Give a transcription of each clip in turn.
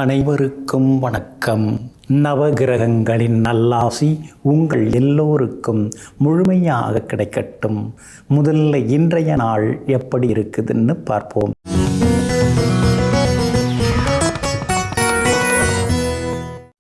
அனைவருக்கும் வணக்கம். நவகிரகங்களின் நல்லாசி உங்கள் எல்லோருக்கும் முழுமையாக கிடைக்கட்டும். முதல்ல இன்றைய நாள் எப்படி இருக்குதுன்னு பார்ப்போம்.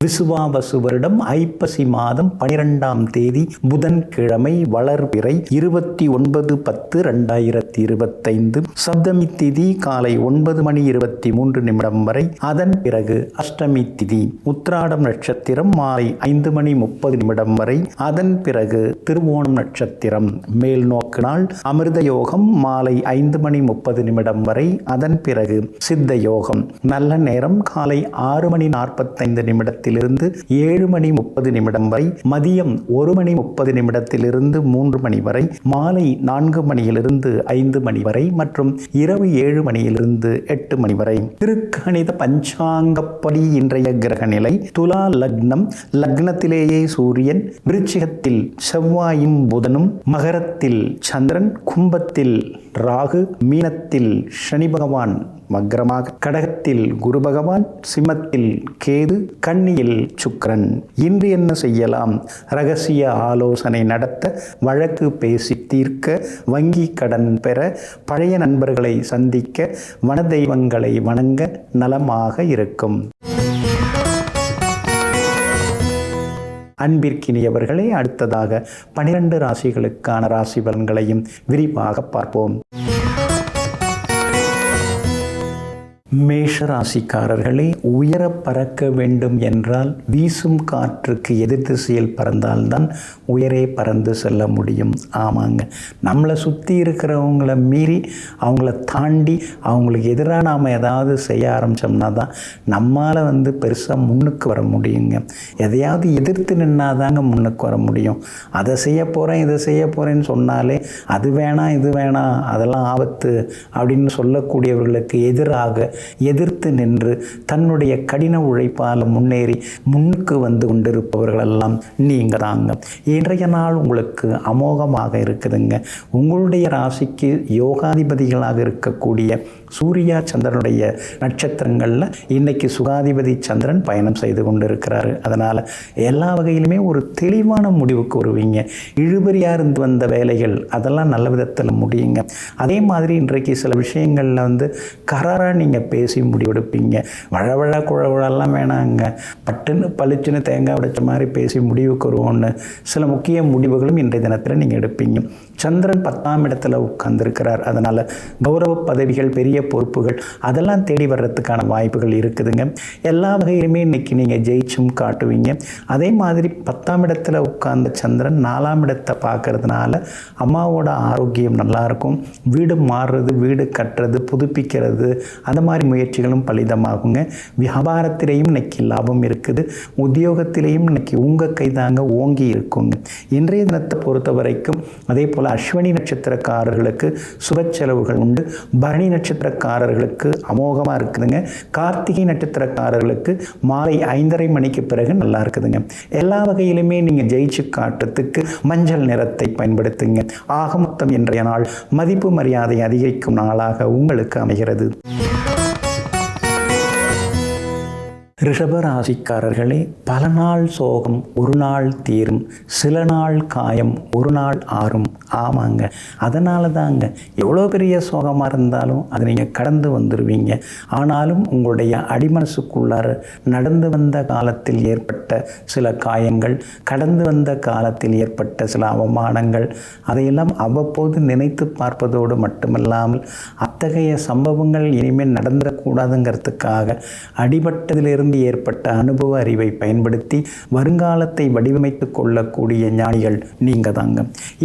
விசுவாவசு வருடம் ஐப்பசி மாதம் 12ஆம் தேதி புதன்கிழமை வளர்பிறை 29/10/2025 சப்தமி திதி காலை 9:23 வரை. அதன் பிறகு அஷ்டமி திதி உத்திராடம் நட்சத்திரம் மாலை 5:30 வரை. அதன் பிறகு திருவோணம் நட்சத்திரம் மேல் நோக்கு நாள். அமிர்த யோகம் மாலை 5:30 வரை. அதன் பிறகு சித்த யோகம் நல்ல நேரம் காலை 6:45 இருந்து 7:30 வரை. மதியம் 1:30 3 மணி வரை. மாலை 4 மணியிலிருந்து 5 மணி வரை மற்றும் இரவு 7 மணியிலிருந்து 8 மணி வரை. திருக்கணித பஞ்சாங்கப்படி இன்றைய கிரக நிலை: துலா லக்னம், லக்னத்திலேயே சூரியன், விருச்சிகத்தில் செவ்வாயும் புதனும், மகரத்தில் சந்திரன், கும்பத்தில் ராகு, மீனத்தில் சனி பகவான் வக்ரமாக, கடகத்தில் குரு பகவான், சிம்மத்தில் கேது, கன்னியில் சுக்கிரன். இன்று என்ன செய்யலாம்? ரகசிய ஆலோசனை நடத்த, வழக்கு பேசி தீர்க்க, வங்கி கடன் பெற, பழைய நண்பர்களை சந்திக்க, வன தெய்வங்களை வணங்க நலமாக இருக்கும். அன்பிற்கினியவர்களே, அடுத்ததாக 12 ராசிகளுக்கான ராசி பலன்களையும் விரிவாக பார்ப்போம். மேஷ ராசிக்காரர்களே, உயர பறக்க வேண்டும் என்றால் வீசும் காற்றுக்கு எதிர் திசையில் பறந்தால்தான் உயரே பறந்து செல்ல முடியும். ஆமாங்க, நம்மளை சுற்றி இருக்கிறவங்கள மீறி, அவங்கள தாண்டி, அவங்களுக்கு எதிராக நாம் ஏதாவது செய்ய ஆரம்பித்தோம்னா தான் நம்மளால் பெருசாக முன்னுக்கு வர முடியுங்க. எதையாவது எதிர்த்து நின்னாதாங்க முன்னுக்கு வர முடியும். அதை செய்ய போகிறேன், இதை செய்ய போகிறேன்னு சொன்னாலே அது வேணாம், இது வேணாம், அதெல்லாம் ஆபத்து அப்படின்னு சொல்லக்கூடியவர்களுக்கு எதிராக எதிர்த்து நின்று தன்னுடைய கடின உழைப்பால் முன்னேறி முன்னுக்கு வந்து கொண்டிருப்பவர்களெல்லாம் நீங்கள் தாங்க. இன்றைய நாள் உங்களுக்கு அமோகமாக இருக்குதுங்க. உங்களுடைய ராசிக்கு யோகாதிபதிகளாக இருக்கக்கூடிய சூர்யா சந்திரனுடைய நட்சத்திரங்களில் இன்னைக்கு சுகாதிபதி சந்திரன் பயணம் செய்து கொண்டிருக்கிறாரு. அதனால் எல்லா வகையிலுமே ஒரு தெளிவான முடிவுக்கு வருவீங்க. இழுபறியாக இருந்து வந்த வேலைகள் அதெல்லாம் நல்ல விதத்தில் முடியுங்க. அதே மாதிரி இன்றைக்கு சில விஷயங்களில் கராராக நீங்கள் பேசி முடிவெடுப்பீங்க. வழவழ குழவழெல்லாம் வேணாங்க, பட்டுன்னு பளிச்சுன்னு தேங்காய் உடைச்ச மாதிரி பேசி முடிவுக்கு வருவோன்னு சில முக்கிய முடிவுகளும் இன்றைய தினத்தில் நீங்கள் எடுப்பீங்க. சந்திரன் 10ஆம் இடத்துல உட்கார்ந்துருக்கிறார். அதனால் கௌரவ பதவிகள், பெரிய பொறுப்புகள் அதெல்லாம் தேடி வர்றதுக்கான வாய்ப்புகள் இருக்குதுங்க. எல்லா வகையிலுமே இன்னைக்கு நீங்கள் ஜெயிச்சும் காட்டுவீங்க. அதே மாதிரி 10ஆம் இடத்துல உட்கார்ந்த சந்திரன் 4ஆம் இடத்தை பார்க்கறதுனால அம்மாவோட ஆரோக்கியம் நல்லாயிருக்கும். வீடு மாறுறது, வீடு கட்டுறது, புதுப்பிக்கிறது, அந்த மாதிரி முயற்சிகளும் பலிதமாகுங்க. வியாபாரத்திலேயும் இன்னைக்கு லாபம் இருக்குது. உத்தியோகத்திலேயும் இன்னைக்கு உங்கள் கைதாங்க ஓங்கி இருக்குங்க. இன்றைய தினத்தை பொறுத்த வரைக்கும் அதே போல் அஸ்வினி நட்சத்திரக்காரர்களுக்கு சுப செலவுகள் உண்டு. பரணி நட்சத்திரக்காரர்களுக்கு அமோகமாக இருக்குதுங்க. கார்த்திகை நட்சத்திரக்காரர்களுக்கு மாலை 5:30 மணிக்கு பிறகு நல்லா இருக்குதுங்க. எல்லா வகையிலுமே நீங்கள் ஜெயிச்சு காட்டுறதுக்கு மஞ்சள் நிறத்தை பயன்படுத்துங்க. ஆக மொத்தம் இன்றைய நாள் மதிப்பு மரியாதை அதிகரிக்கும் நாளாக உங்களுக்கு அமைகிறது. ரிஷபராசிக்காரர்களே, பல நாள் சோகம் ஒரு நாள் தீரும், சில நாள் காயம் ஒரு நாள் ஆறும். ஆமாங்க, அதனால தாங்க எவ்வளோ பெரிய சோகமாக இருந்தாலும் அதை நீங்கள் கடந்து வந்துடுவீங்க. ஆனாலும் உங்களுடைய அடிமனசுக்குள்ளார நடந்து வந்த காலத்தில் ஏற்பட்ட சில காயங்கள், கடந்து வந்த காலத்தில் ஏற்பட்ட சில அவமானங்கள், அதையெல்லாம் அவ்வப்போது நினைத்து பார்ப்பதோடு மட்டுமல்லாமல் அத்தகைய சம்பவங்கள் இனிமேல் நடந்துடக்கூடாதுங்கிறதுக்காக அடிபட்டதிலிருந்து ஏற்பட்ட அனுபவ அறிவை பயன்படுத்தி வருங்காலத்தை வடிவமைத்து கொள்ளக்கூடிய ஞானிகள் நீங்க தாங்க.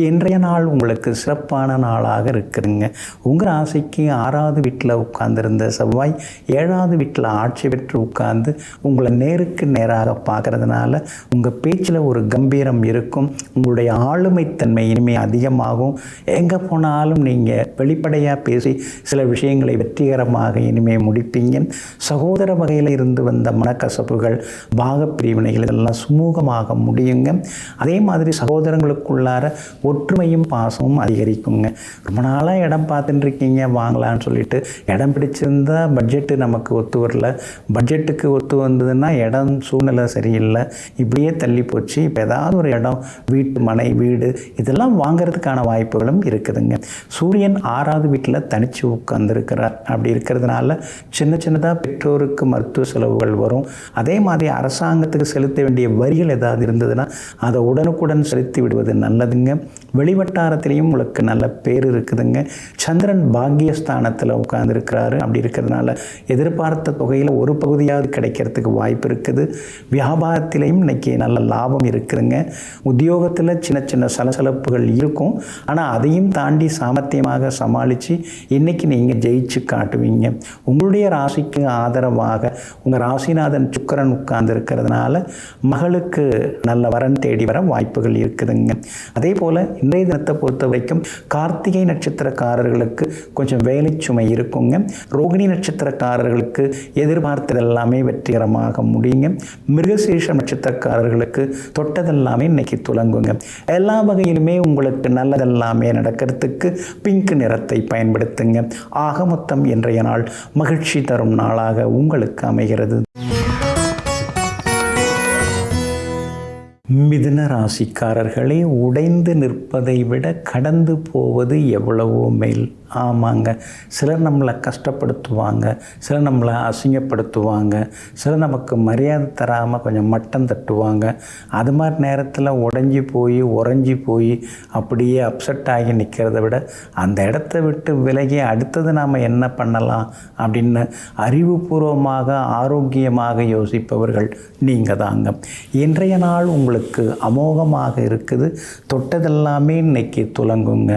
இன்றைய நாள் உங்களுக்கு சிறப்பான நாளாக இருக்குதுங்க. உங்கள் ராசிக்கு 6வது வீட்டில் உட்கார்ந்திருந்த செவ்வாய் 7வது வீட்டில் ஆட்சி பெற்று உட்கார்ந்து உங்களை நேருக்கு நேராக பார்க்கறதுனால உங்கள் பேச்சில் ஒரு கம்பீரம் இருக்கும். உங்களுடைய ஆளுமைத்தன்மை இனிமேல் அதிகமாகும். எங்கே போனாலும் நீங்கள் வெளிப்படையாக பேசி சில விஷயங்களை வெற்றிகரமாக இனிமேல் முடிப்பீங்க. சகோதர வகையில் இருந்து வந்த மனக்கசப்புகள், பாகப்பிரிவினைகள் இதெல்லாம் சுமூகமாக முடியுங்க. அதே மாதிரி சகோதரங்களுக்குள்ளார ஒற்றுமையும் பாசமும் அதிகரிக்குங்க. ரொம்ப நாளாக இடம் பார்த்துட்டு இருக்கீங்க வாங்கலான்னு சொல்லிட்டு, இடம் பிடிச்சிருந்தா பட்ஜெட்டு நமக்கு ஒத்து வரல, பட்ஜெட்டுக்கு ஒத்து வந்ததுன்னா இடம் சூழ்நிலை சரியில்லை, இப்படியே தள்ளி போச்சு. இப்போ ஏதாவது ஒரு இடம், வீட்டு மனை, வீடு இதெல்லாம் வாங்கிறதுக்கான வாய்ப்புகளும் இருக்குதுங்க. சூரியன் 6வது வீட்டில் தனித்து உட்கார்ந்துருக்கிறார். அப்படி இருக்கிறதுனால சின்ன சின்னதாக பெற்றோருக்கு மருத்துவ செலவுகள் வரும். அதே மாதிரி அரசாங்கத்துக்கு செலுத்த வேண்டிய வரிகள் ஏதாவது இருந்ததுன்னா அதை உடனுக்குடன் செலுத்தி விடுவது நல்லதுங்க. வெளிவட்டாரத்திலையும் உங்களுக்கு நல்ல பேர் இருக்குதுங்க. சந்திரன் பாக்கியஸ்தானத்தில் உட்கார்ந்துருக்கிறாரு. அப்படி இருக்கிறதுனால எதிர்பார்த்த தொகையில் ஒரு பகுதியாவது கிடைக்கிறதுக்கு வாய்ப்பு இருக்குது. வியாபாரத்திலையும் இன்னைக்கு நல்ல லாபம் இருக்குதுங்க. உத்தியோகத்தில் சின்ன சின்ன சலசலப்புகள் இருக்கும், ஆனால் அதையும் தாண்டி சாமர்த்தியமாக சமாளித்து இன்னைக்கு நீங்கள் ஜெயிச்சு காட்டுவீங்க. உங்களுடைய ராசிக்கு ஆதரவாக உங்கள் ராசிநாதன் சுக்கிரன் உட்கார்ந்து இருக்கிறதுனால மகளுக்கு நல்ல வரன் தேடி வர வாய்ப்புகள் இருக்குதுங்க. அதே போல் இன்றைய தினத்தை பொறுத்த வரைக்கும் கார்த்திகை நட்சத்திரக்காரர்களுக்கு கொஞ்சம் வேலை சுமை இருக்குங்க. ரோகிணி நட்சத்திரக்காரர்களுக்கு எதிர்பார்த்தது எல்லாமே வெற்றிகரமாக முடியுங்க. மிருகசீரிஷ நட்சத்திரக்காரர்களுக்கு தொட்டதெல்லாமே இன்னைக்கு துலங்குங்க. எல்லா வகையிலுமே உங்களுக்கு நல்லதெல்லாமே நடக்கிறதுக்கு பிங்க் நிறத்தை பயன்படுத்துங்க. ஆக மொத்தம் இன்றைய நாள் மகிழ்ச்சி தரும் நாளாக உங்களுக்கு அமைகிறது. மிதுன ராசிக்காரர்களே, உடைந்து நிற்பதை விட கடந்து போவது எவ்வளவோ மேல். ஆமாங்க, சிலர் நம்மளை கஷ்டப்படுத்துவாங்க, சிலர் நம்மளை அசிங்கப்படுத்துவாங்க, சிலர் நமக்கு மரியாதை தராமல் கொஞ்சம் மட்டம் தட்டுவாங்க. அது மாதிரி நேரத்தில் உறைஞ்சி போய் அப்படியே அப்செட் ஆகி நிற்கிறத விட அந்த இடத்த விட்டு விலகி அடுத்தது நாம் என்ன பண்ணலாம் அப்படின்னு அறிவுபூர்வமாக ஆரோக்கியமாக யோசிப்பவர்கள் நீங்கள் தாங்க. இன்றைய நாள் உங்களுக்கு அமோகமாக இருக்குது. தொட்டதெல்லாமே இன்னைக்கு துலங்குங்க.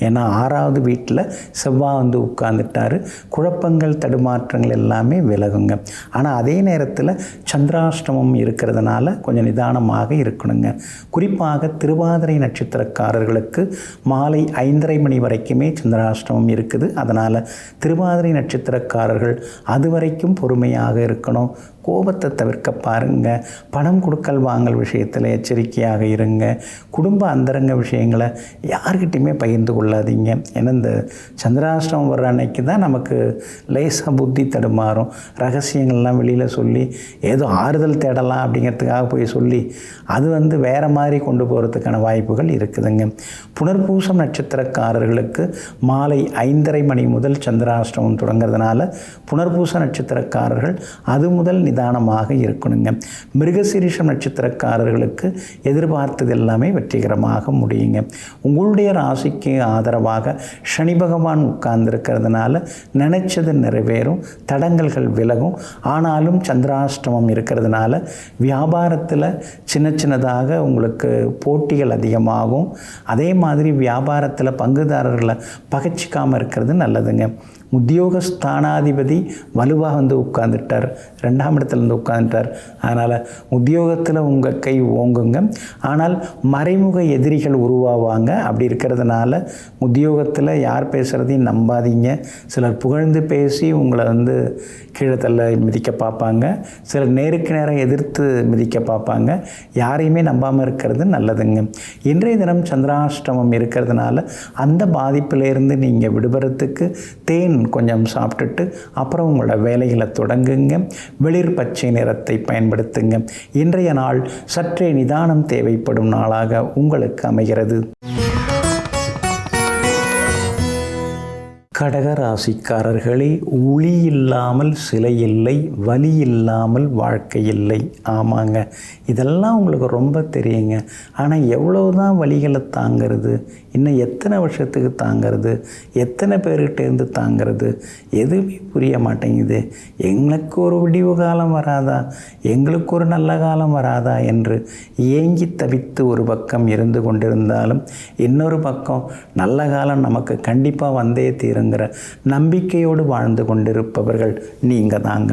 ஏன்னா 6வது வீட்டில் செவ்வாய் வந்து உட்கார்ந்துட்டாரு. குழப்பங்கள், தடுமாற்றங்கள் எல்லாமே விலகுங்க. ஆனால் அதே நேரத்தில் சந்திராஷ்டமம் இருக்கிறதுனால கொஞ்சம் நிதானமாக இருக்கணுங்க. குறிப்பாக திருவாதிரை நட்சத்திரக்காரர்களுக்கு மாலை 5:30 மணி வரைக்குமே சந்திராஷ்டமம் இருக்குது. அதனால் திருவாதிரை நட்சத்திரக்காரர்கள் அது வரைக்கும் பொறுமையாக இருக்கணும். கோபத்தை தவிர்க்க பாருங்க. பணம் கொடுக்கல் வாங்கல் விஷயத்தில் எச்சரிக்கையாக இருங்க. குடும்ப அந்தரங்க விஷயங்களை யார்கிட்டையுமே பகிர்ந்து கொள்ளாதீங்க. ஏன்னா இந்த சந்திராஷ்டமம் வர்ற அன்னைக்கு தான் நமக்கு லேசாக புத்தி தடுமாறும். ரகசியங்கள்லாம் வெளியில் சொல்லி ஏதோ ஆறுதல் தேடலாம் அப்படிங்கிறதுக்காக போய் சொல்லி அது வந்து வேறு மாதிரி கொண்டு போகிறதுக்கான வாய்ப்புகள் இருக்குதுங்க. புனர்பூசம் நட்சத்திரக்காரர்களுக்கு மாலை 5:30 மணி முதல் சந்திராஷ்டமம் தொடங்கிறதுனால புனர்பூச நட்சத்திரக்காரர்கள் அது முதல் நிதானமாக இருக்கணுங்க. மிருகசீரிஷம் நட்சத்திரக்காரர்களுக்கு எதிர்பார்த்தது எல்லாமே வெற்றிகரமாக முடியுங்க. உங்களுடைய ராசிக்கு ஆதரவாக சனி பகவான் உட்கார்ந்துருக்கிறதுனால நினைச்சது நிறைவேறும், தடங்கல்கள் விலகும். ஆனாலும் சந்திராஷ்டமம் இருக்கிறதுனால வியாபாரத்தில் சின்னதாக உங்களுக்கு போட்டிகள் அதிகமாகும். அதே மாதிரி வியாபாரத்தில் பங்குதாரர்களை பகைச்சிக்காமல் இருக்கிறது நல்லதுங்க. உத்தியோகஸ்தானாதிபதி வலுவாக வந்து உட்கார்ந்துட்டார், 2ஆம் இடத்துல வந்து உட்கார்ந்துட்டார். அதனால் உத்தியோகத்தில் உங்கள் கை ஓங்குங்க. ஆனால் மறைமுக எதிரிகள் உருவாவாங்க. அப்படி இருக்கிறதுனால உத்தியோகத்தில் யார் பேசுகிறதையும் நம்பாதீங்க. சிலர் புகழ்ந்து பேசி உங்களை வந்து கீழே தள்ள மிதிக்க பார்ப்பாங்க, சிலர் நேருக்கு நேரம் எதிர்த்து மிதிக்க பார்ப்பாங்க. யாரையுமே நம்பாமல் இருக்கிறது நல்லதுங்க. இன்றைய தினம் சந்திராஷ்டமம் இருக்கிறதுனால அந்த பாதிப்பிலேருந்து நீங்கள் விடுபடுறதுக்கு தேன் கொஞ்சம் சாப்பிட்டுட்டு அப்புறம் உங்களோட வேலைகளை தொடங்குங்க. வெளிர் பச்சை நிறத்தை பயன்படுத்துங்க. இன்றைய நாள் சற்றே நிதானம் தேவைப்படும் நாளாக உங்களுக்கு அமைகிறது. கடகராசிக்காரர்களே, ஒளி இல்லாமல் சிலை இல்லை, வலி இல்லாமல் வாழ்க்கை இல்லை. ஆமாங்க, இதெல்லாம் உங்களுக்கு ரொம்ப தெரியுங்க. ஆனால் எவ்வளோ தான் வலிகளை தாங்கிறது, இன்னும் எத்தனை வருஷத்துக்கு தாங்கிறது, எத்தனை பேர்கிட்டேருந்து தாங்கிறது, எதுவுமே புரிய மாட்டேங்குது. எங்களுக்கு ஒரு விடிவு காலம் வராதா, எங்களுக்கு ஒரு நல்ல காலம் வராதா என்று ஏங்கி தவித்து ஒரு பக்கம் இருந்து கொண்டிருந்தாலும் இன்னொரு பக்கம் நல்ல காலம் நமக்கு கண்டிப்பாக வந்தே தீருங்க. முடியுங்கிற நம்பிக்கையோடு வாழ்ந்து கொண்டிருப்பவர்கள் நீங்கள் தாங்க.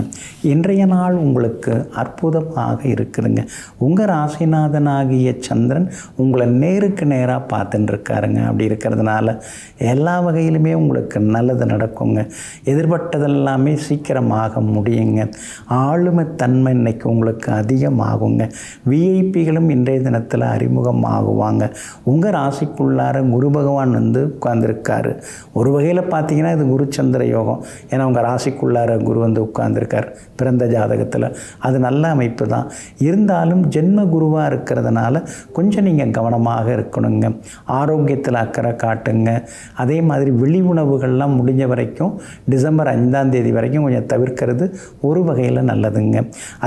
இன்றைய நாள் உங்களுக்கு அற்புதமாக இருக்குதுங்க. உங்கள் ராசிநாதனாகிய சந்திரன் உங்களை நேருக்கு நேராக பார்த்துட்டு இருக்காருங்க. அப்படி இருக்கிறதுனால எல்லா வகையிலுமே உங்களுக்கு நல்லது நடக்குங்க. எதிர்பட்டதெல்லாமே சீக்கிரமாக முடியுங்க. ஆளுமை தன்மை இன்னைக்கு உங்களுக்கு அதிகமாகுங்க. விஐபிகளும் இன்றைய தினத்தில் அறிமுகம் ஆகுவாங்க. உங்கள் ராசிக்குள்ளார குரு பகவான் வந்து உட்கார்ந்துருக்காரு. ஒரு வகையில் பார்த்தீங்கன்னா இது குரு சந்திர யோகம். ஏன்னா உங்கள் ராசிக்குள்ளார குரு வந்து உட்கார்ந்துருக்கார் பிறந்த ஜாதகத்தில். அது நல்ல அமைப்பு தான். இருந்தாலும் ஜென்ம குருவாக இருக்கிறதுனால கொஞ்சம் நீங்கள் கவனமாக இருக்கணுங்க. ஆரோக்கியத்தில் அக்கறை காட்டுங்க. அதே மாதிரி வெளி உணவுகள்லாம் முடிஞ்ச வரைக்கும் டிசம்பர் 5ஆம் தேதி வரைக்கும் கொஞ்சம் தவிர்க்கிறது ஒரு வகையில் நல்லதுங்க.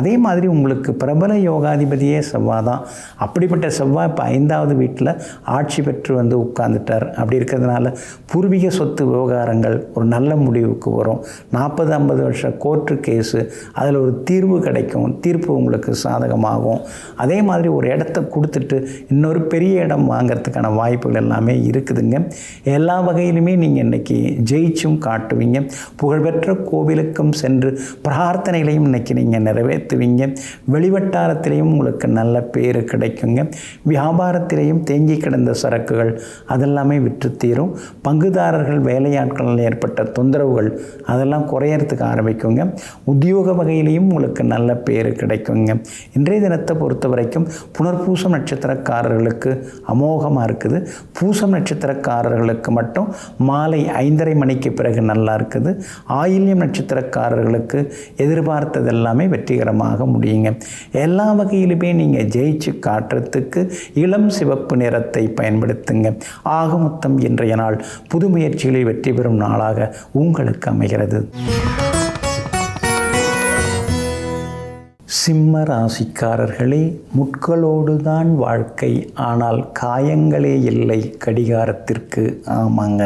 அதே மாதிரி உங்களுக்கு பிரபல யோகாதிபதியே செவ்வாய் தான். அப்படிப்பட்ட செவ்வாய் இப்போ 5வது வீட்டில் ஆட்சி பெற்று வந்து உட்கார்ந்துட்டார். அப்படி இருக்கிறதுனால பூர்வீக சொத்து விவகாரங்கள் ஒரு நல்ல முடிவுக்கு வரும். 40-50 வருஷம் கோர்ட்டு கேஸு அதில் ஒரு தீர்வு கிடைக்கும். தீர்ப்பு உங்களுக்கு சாதகமாகும். அதே மாதிரி ஒரு இடத்த கொடுத்துட்டு இன்னொரு பெரிய இடம் வாங்கிறதுக்கான வாய்ப்புகள் எல்லாமே இருக்குதுங்க. எல்லா வகையிலுமே நீங்கள் இன்றைக்கி ஜெயிச்சும் காட்டுவீங்க. புகழ்பெற்ற கோவிலுக்கும் சென்று பிரார்த்தனைகளையும் இன்றைக்கி நீங்கள் நிறைவேற்றுவீங்க. வெளிவட்டாரத்திலையும் உங்களுக்கு நல்ல பேர் கிடைக்குங்க. வியாபாரத்திலையும் தேங்கி கிடந்த சரக்குகள் அதெல்லாமே விற்று தீரும். பங்குதாரர்கள் வேலையாட்களில் ஏற்பட்ட தொந்தரவுகள் அதெல்லாம் குறையறதுக்கு ஆரம்பிக்குங்க. உத்தியோக வகையிலையும் உங்களுக்கு நல்ல பேர் கிடைக்குங்க. இன்றைய தினத்தை பொறுத்த வரைக்கும் புனர்பூசம் நட்சத்திரக்காரர்களுக்கு அமோகமாக இருக்குது. பூசம் நட்சத்திரக்காரர்களுக்கு மட்டும் மாலை 5:30 மணிக்கு பிறகு நல்லா இருக்குது. ஆயில்யம் நட்சத்திரக்காரர்களுக்கு எதிர்பார்த்தது எல்லாமே வெற்றிகரமாக முடியுங்க. எல்லா வகையிலுமே நீங்கள் ஜெயிச்சு காட்டுறதுக்கு இளம் சிவப்பு நிறத்தை பயன்படுத்துங்க. ஆக மொத்தம் இன்றைய நாள் புது முயற்சிகளில் வெற்றி பெறும் நாளாக உங்களுக்கு அமைகிறது. சிம்ம ராசிக்காரர்களே, முட்களோடு தான் வாழ்க்கை, ஆனால் காயங்களே இல்லை கடிகாரத்திற்கு. ஆமாங்க,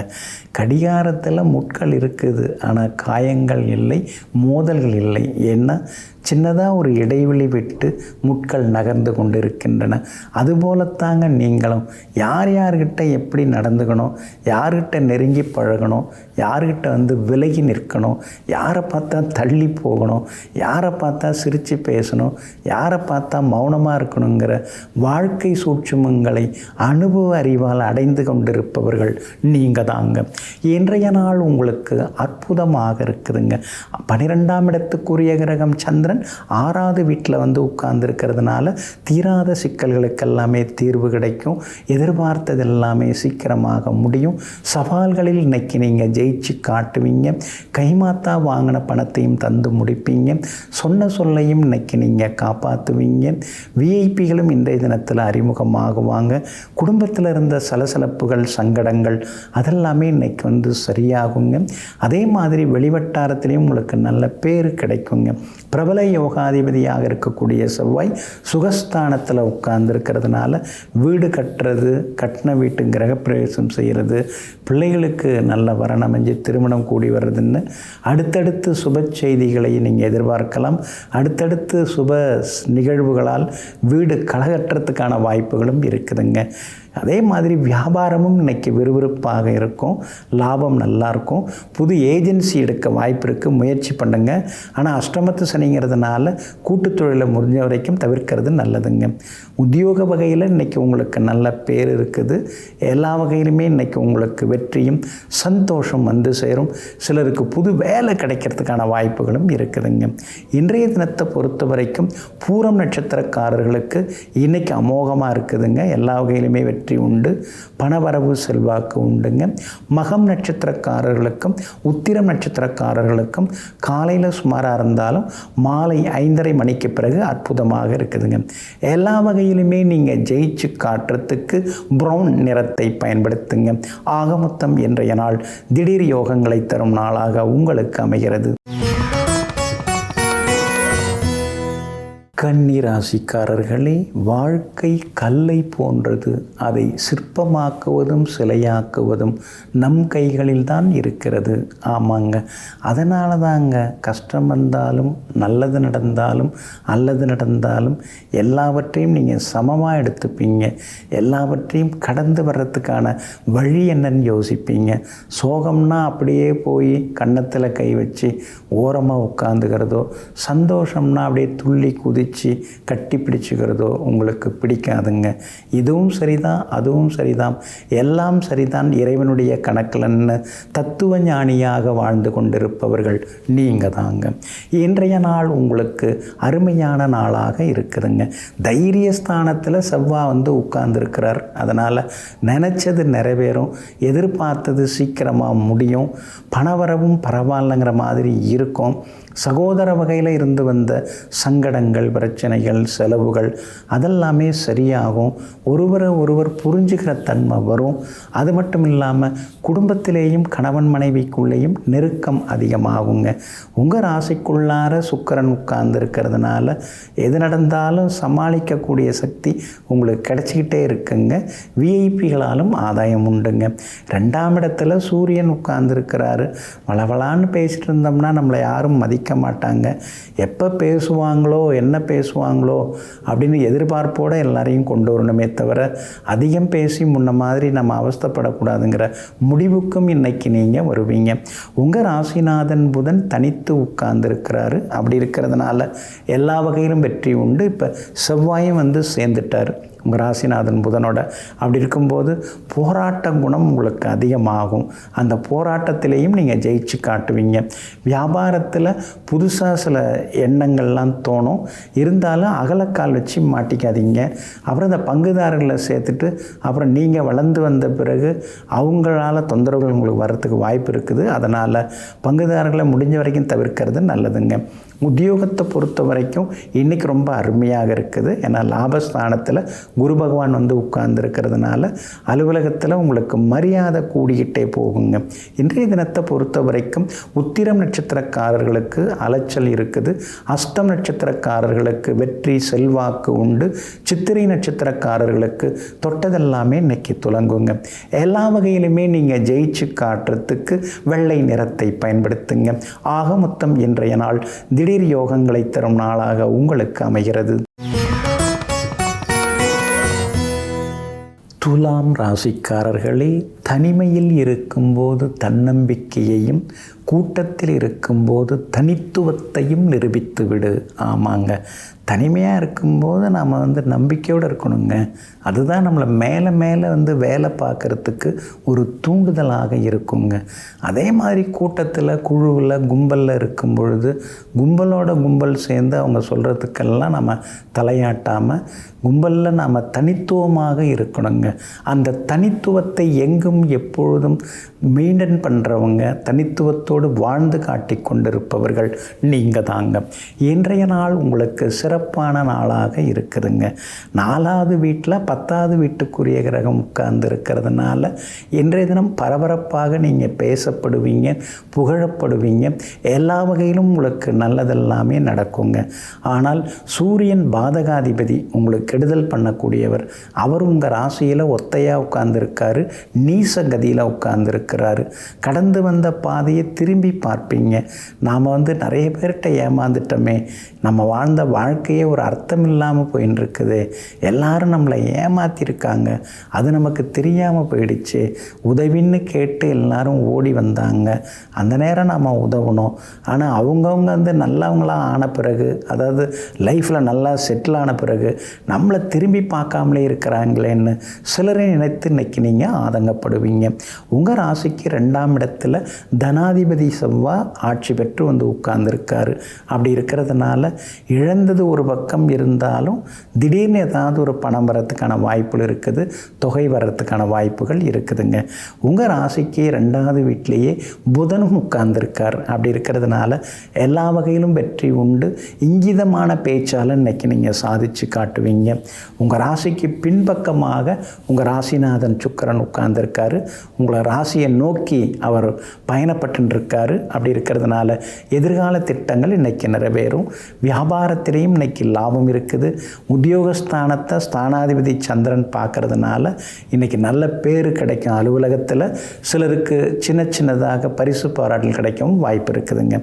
கடிகாரத்தில் முட்கள் இருக்குது, ஆனால் காயங்கள் இல்லை, மோதல்கள் இல்லை. ஏன்னா சின்னதாக ஒரு இடைவெளி விட்டு முட்கள் நகர்ந்து கொண்டிருக்கின்றன. அதுபோலத்தாங்க நீங்களும் யார் யார்கிட்ட எப்படி நடந்துக்கணும், யார்கிட்ட நெருங்கி பழகணும், யார்கிட்ட வந்து விலகி நிற்கணும், யாரை பார்த்தா தள்ளி போகணும், யாரை பார்த்தா சிரித்து பேசணும், யாரை பார்த்தா மௌனமாக இருக்கணுங்கிற வாழ்க்கை சூட்சுமங்களை அனுபவ அறிவால் அடைந்து கொண்டிருப்பவர்கள் நீங்கள் தாங்க. இன்றைய நாள் உங்களுக்கு அற்புதமாக இருக்குதுங்க. 12ஆம் இடத்துக்குரிய கிரகம் சந்திரன் 6வது வீட்டில் வந்து உட்கார்ந்துருக்கிறதுனால தீராத சிக்கல்களுக்கெல்லாமே தீர்வு கிடைக்கும். எதிர்பார்த்தது எல்லாமே சீக்கிரமாக முடியும். சவால்களில் இன்னைக்கு நீங்கள் ஜெயிச்சு காட்டுவீங்க. கைமாத்தா வாங்கின பணத்தையும் தந்து முடிப்பீங்க. சொன்ன சொல்லையும் இன்னைக்கு நீங்கள் காப்பாற்றுவீங்க. விஐபிகளும் இன்றைய தினத்தில் அறிமுகமாகுவாங்க. குடும்பத்தில் இருந்த சலசலப்புகள் சங்கடங்கள் அதெல்லாமே இன்னைக்கு வந்து சரியாகுங்க. அதே மாதிரி வெளிவட்டாரத்திலையும் உங்களுக்கு நல்ல பேர் கிடைக்குங்க. பிரபல யோகாதிபதியாக இருக்கக்கூடிய செவ்வாய் சுகஸ்தானத்தில் உட்கார்ந்துருக்கிறதுனால வீடு கட்டுறது, கட்டின வீட்டு கிரகப்பிரவேசம் செய்கிறது, பிள்ளைகளுக்கு நல்ல வரன் அமைஞ்சு திருமணம் கூடி வர்றதுன்னு அடுத்தடுத்து சுப செய்திகளை நீங்கள் எதிர்பார்க்கலாம். அடுத்தடுத்து சுப நிகழ்வுகளால் வீடு கலகட்டுறதுக்கான வாய்ப்புகளும் இருக்குதுங்க. அதே மாதிரி வியாபாரமும் இன்றைக்கி விறுவிறுப்பாக இருக்கும். லாபம் நல்லாயிருக்கும். புது ஏஜென்சி எடுக்க வாய்ப்பு இருக்குது, முயற்சி பண்ணுங்க. ஆனால் அஷ்டமத்து சனிங்கிறதுனால கூட்டு தொழிலை முடிஞ்ச வரைக்கும் தவிர்க்கிறது நல்லதுங்க. உத்தியோக வகையில் இன்றைக்கி உங்களுக்கு நல்ல பேர் இருக்குது. எல்லா வகையிலுமே இன்றைக்கி உங்களுக்கு வெற்றியும் சந்தோஷம் வந்து சேரும். சிலருக்கு புது வேலை கிடைக்கிறதுக்கான வாய்ப்புகளும் இருக்குதுங்க. இன்றைய தினத்தை பொறுத்த வரைக்கும் பூரம் நட்சத்திரக்காரர்களுக்கு இன்றைக்கி அமோகமாக இருக்குதுங்க. எல்லா வகையிலுமே வெற்றி உண்டு. பணவரவு செல்வாக்கு உண்டுங்க. மகம் நட்சத்திரக்காரர்களுக்கும் உத்திரம் நட்சத்திரக்காரர்களுக்கும் காலையில் சுமாராக இருந்தாலும் மாலை 5:30 மணிக்கு பிறகு அற்புதமாக இருக்குதுங்க. எல்லா வகையிலுமே நீங்கள் ஜெயிச்சு காட்டுறதுக்கு ப்ரௌன் நிறத்தை பயன்படுத்துங்க. ஆக மொத்தம் இன்றைய நாள் திடீர் யோகங்களை தரும் நாளாக உங்களுக்கு அமைகிறது. கன்னி ராசிக்காரர்களே, வாழ்க்கை கல்லை போன்றது. அதை சிற்பமாக்குவதும் சிலையாக்குவதும் நம் கைகளில் தான் இருக்கிறது. ஆமாங்க, அதனால தாங்க கஷ்டம் வந்தாலும் நல்லது நடந்தாலும் அல்லது நடந்தாலும் எல்லாவற்றையும் நீங்கள் சமமாக எடுத்துப்பீங்க. எல்லாவற்றையும் கடந்து வர்றதுக்கான வழி என்னன்னு யோசிப்பீங்க. சோகம்னா அப்படியே போய் கன்னத்தில் கை வச்சு ஓரமாக உட்காந்துக்கிறதோ, சந்தோஷம்னா அப்படியே துள்ளி குதிச்சு கட்டி பிடிச்சுக்கிறதோ உங்களுக்கு பிடிக்காதுங்க. இதுவும் சரிதான், அதுவும் சரிதான், எல்லாம் சரிதான் இறைவனுடைய கணக்கில்னு தத்துவ ஞானியாக வாழ்ந்து கொண்டிருப்பவர்கள் நீங்கள் தாங்க. இன்றைய நாள் உங்களுக்கு அருமையான நாளாக இருக்குதுங்க. தைரியஸ்தானத்தில் செவ்வாய் வந்து உட்கார்ந்துருக்கிறார். அதனால் நினச்சது நிறைவேறும், எதிர்பார்த்தது சீக்கிரமாக முடியும், பணவரவும் பரவாயில்லைங்கிற மாதிரி இருக்கும். சகோதர வகையில் இருந்து வந்த சங்கடங்கள், பிரச்சனைகள், செலவுகள் அதெல்லாமே சரியாகும். ஒருவரை ஒருவர் புரிஞ்சுக்கிற தன்மை வரும். அது மட்டும் இல்லாமல் குடும்பத்திலேயும் கணவன் மனைவிக்குள்ளேயும் நெருக்கம் அதிகமாகுங்க. உங்கள் ராசிக்குள்ளார சுக்கிரன் உட்கார்ந்து இருக்கிறதுனால எது நடந்தாலும் சமாளிக்கக்கூடிய சக்தி உங்களுக்கு கிடைச்சிக்கிட்டே இருக்குங்க. விஐபிகளாலும் ஆதாயம் உண்டுங்க. 2ஆம் இடத்துல சூரியன் உட்கார்ந்துருக்கிறாரு. வளவளான்னு பேசிட்டு இருந்தோம்னா நம்மளை யாரும் மதிக்க மாட்டாங்க. எப்போ பேசுவாங்களோ என்ன பேசுவாங்களோ அப்படின்னு எதிர்பார்ப்போடு எல்லாரையும் கொண்டு வரணுமே தவிர அதிகம் பேசி முன்ன மாதிரி நம்ம அவஸ்தைப்படக்கூடாதுங்கிற முடிவுக்கும் இன்னைக்கு நீங்கள் வருவீங்க. உங்கள் ராசிநாதன் புதன் தனித்து உட்கார்ந்துருக்கிறாரு. அப்படி இருக்கிறதுனால எல்லா வகையிலும் வெற்றி உண்டு. இப்போ செவ்வாயும் வந்து சேர்ந்துட்டார் உங்கள் ராசிநாதன் புதனோட. அப்படி இருக்கும்போது போராட்ட குணம் உங்களுக்கு அதிகமாகும். அந்த போராட்டத்திலையும் நீங்கள் ஜெயிச்சு காட்டுவீங்க. வியாபாரத்தில் புதுசாக சில எண்ணங்கள்லாம் தோணும். இருந்தாலும் அகலக்கால் வச்சு மாட்டிக்காதீங்க. அப்புறம் இந்த பங்குதாரர்களை சேர்த்துட்டு அப்புறம் நீங்கள் வளர்ந்து வந்த பிறகு அவங்களால தொந்தரவுகள் உங்களுக்கு வர்றதுக்கு வாய்ப்பு இருக்குது. அதனால் பங்குதாரர்களை முடிஞ்ச வரைக்கும் தவிர்க்கிறது நல்லதுங்க. உத்தியோகத்தை பொறுத்த வரைக்கும் இன்றைக்கி ரொம்ப அருமையாக இருக்குது. ஏன்னா லாபஸ்தானத்தில் குரு பகவான் வந்து உட்கார்ந்துருக்கிறதுனால அலுவலகத்தில் உங்களுக்கு மரியாதை கூடிக்கிட்டே போகுங்க. இன்றைய தினத்தை பொறுத்த வரைக்கும் உத்திரம் நட்சத்திரக்காரர்களுக்கு அலைச்சல் இருக்குது. அஸ்தம் நட்சத்திரக்காரர்களுக்கு வெற்றி செல்வாக்கு உண்டு. சித்திரை நட்சத்திரக்காரர்களுக்கு தொட்டதெல்லாமே இன்னைக்கு துலங்குங்க. எல்லா வகையிலுமே நீங்கள் ஜெயிச்சு காட்டுறதுக்கு வெள்ளை நிறத்தை பயன்படுத்துங்க. ஆக மொத்தம் இன்றைய நாள் திடீர் யோகங்களை தரும் நாளாக உங்களுக்கு அமைகிறது. துலாம் ராசிக்காரர்களே, தனிமையில் இருக்கும்போது தன்னம்பிக்கையையும் கூட்டத்தில் இருக்கும்போது தனித்துவத்தையும் நிரூபித்து விடு. ஆமாங்க, தனிமையாக இருக்கும்போது நாம் வந்து நம்பிக்கையோடு இருக்கணுங்க. அதுதான் நம்மளை மேலே மேலே வந்து வேலை பார்க்குறதுக்கு ஒரு தூண்டுதலாக இருக்குங்க. அதே மாதிரி கூட்டத்தில் குழுவில் கும்பலில் இருக்கும் பொழுது கும்பலோட கும்பல் சேர்ந்து அவங்க சொல்கிறதுக்கெல்லாம் நம்ம தலையாட்டாமல் கும்பலில் நாம் தனித்துவமாக இருக்கணுங்க. அந்த தனித்துவத்தை எங்கும் எப்பொழுதும் மெயின்டைன் பண்ணுறவங்க, தனித்துவத்தோடு வாழ்ந்து காட்டி கொண்டிருப்பவர்கள் நீங்கள் தாங்க. இன்றைய நாள் உங்களுக்கு சிறப்பான நாளாக இருக்குதுங்க. 4வது வீட்டில் 10வது வீட்டுக்குரிய கிரகம் உட்கார்ந்து இருக்கிறதுனால இன்றைய தினம் பரபரப்பாக நீங்கள் பேசப்படுவீங்க, புகழப்படுவீங்க. எல்லா வகையிலும் உங்களுக்கு நல்லதெல்லாமே நடக்குங்க. ஆனால் சூரியன் பாதகாதிபதி, உங்களுக்கு கெடுதல் பண்ணக்கூடியவர். அவர் உங்கள் ராசியில் ஒத்தையாக உட்கார்ந்துருக்காரு, நீச கதியில் உட்கார்ந்துருக்கிறாரு. கடந்து வந்த பாதையை திரும்பி பார்ப்பீங்க. நாம் வந்து நிறைய பேர்கிட்ட ஏமாந்துட்டோமே, நம்ம வாழ்ந்த வாழ்க்கையே ஒரு அர்த்தம் இல்லாமல் போயின்னு இருக்குது, எல்லாரும் நம்மளை ஏமாற்றிருக்காங்க, அது நமக்கு தெரியாமல் போயிடுச்சு, உதவின்னு கேட்டு எல்லாரும் ஓடி வந்தாங்க, அந்த நேரம் நாம் உதவணும். ஆனால் அவங்கவுங்க வந்து நல்லவங்களாக ஆன பிறகு, அதாவது லைஃப்பில் நல்லா செட்டில் ஆன பிறகு நம்மளை திரும்பி பார்க்காமலே இருக்கிறாங்களேன்னு சிலரை நினைத்து இன்னைக்கு நீங்கள் ஆதங்கப்படுவீங்க. உங்கள் ராசிக்கு 2ஆம் இடத்துல தனாதிபதி செவ்வாய் ஆட்சி பெற்று வந்து உட்கார்ந்துருக்காரு. அப்படி இருக்கிறதுனால இழந்தது ஒரு பக்கம் இருந்தாலும் திடீர்னு ஏதாவது ஒரு பணம் வரத்துக்கான வாய்ப்புகள் இருக்குது, தொகை வர்றதுக்கான வாய்ப்புகள் இருக்குதுங்க. உங்கள் ராசிக்கு 2வது வீட்டிலேயே புதனும் உட்கார்ந்துருக்கார். அப்படி இருக்கிறதுனால எல்லா வகையிலும் வெற்றி உண்டு. இங்கிதமான பேச்சால் இன்னைக்கு நீங்கள் சாதிச்சு காட்டுவீங்க. உங்கள் ராசிக்கு பின்பக்கமாக உங்கள் ராசிநாதன் சுக்கிரன் உட்கார்ந்துருக்காரு. உங்களை ராசியை நோக்கி அவர் பயணப்பட்டுருக்காரு. அப்படி இருக்கிறதுனால எதிர்கால திட்டங்கள் இன்றைக்கி நிறைவேறும். வியாபாரத்திலையும் இன்னைக்கு இன்னைக்கு லாபம் இருக்குது. உத்தியோகஸ்தானத்தை ஸ்தானாதிபதி சந்திரன் பார்க்கறதுனால இன்னைக்கு நல்ல பேர் கிடைக்கும். அலுவலகத்தில் சிலருக்கு சின்ன சின்னதாக பரிசு பாராட்டல் கிடைக்கவும் வாய்ப்பு இருக்குதுங்க.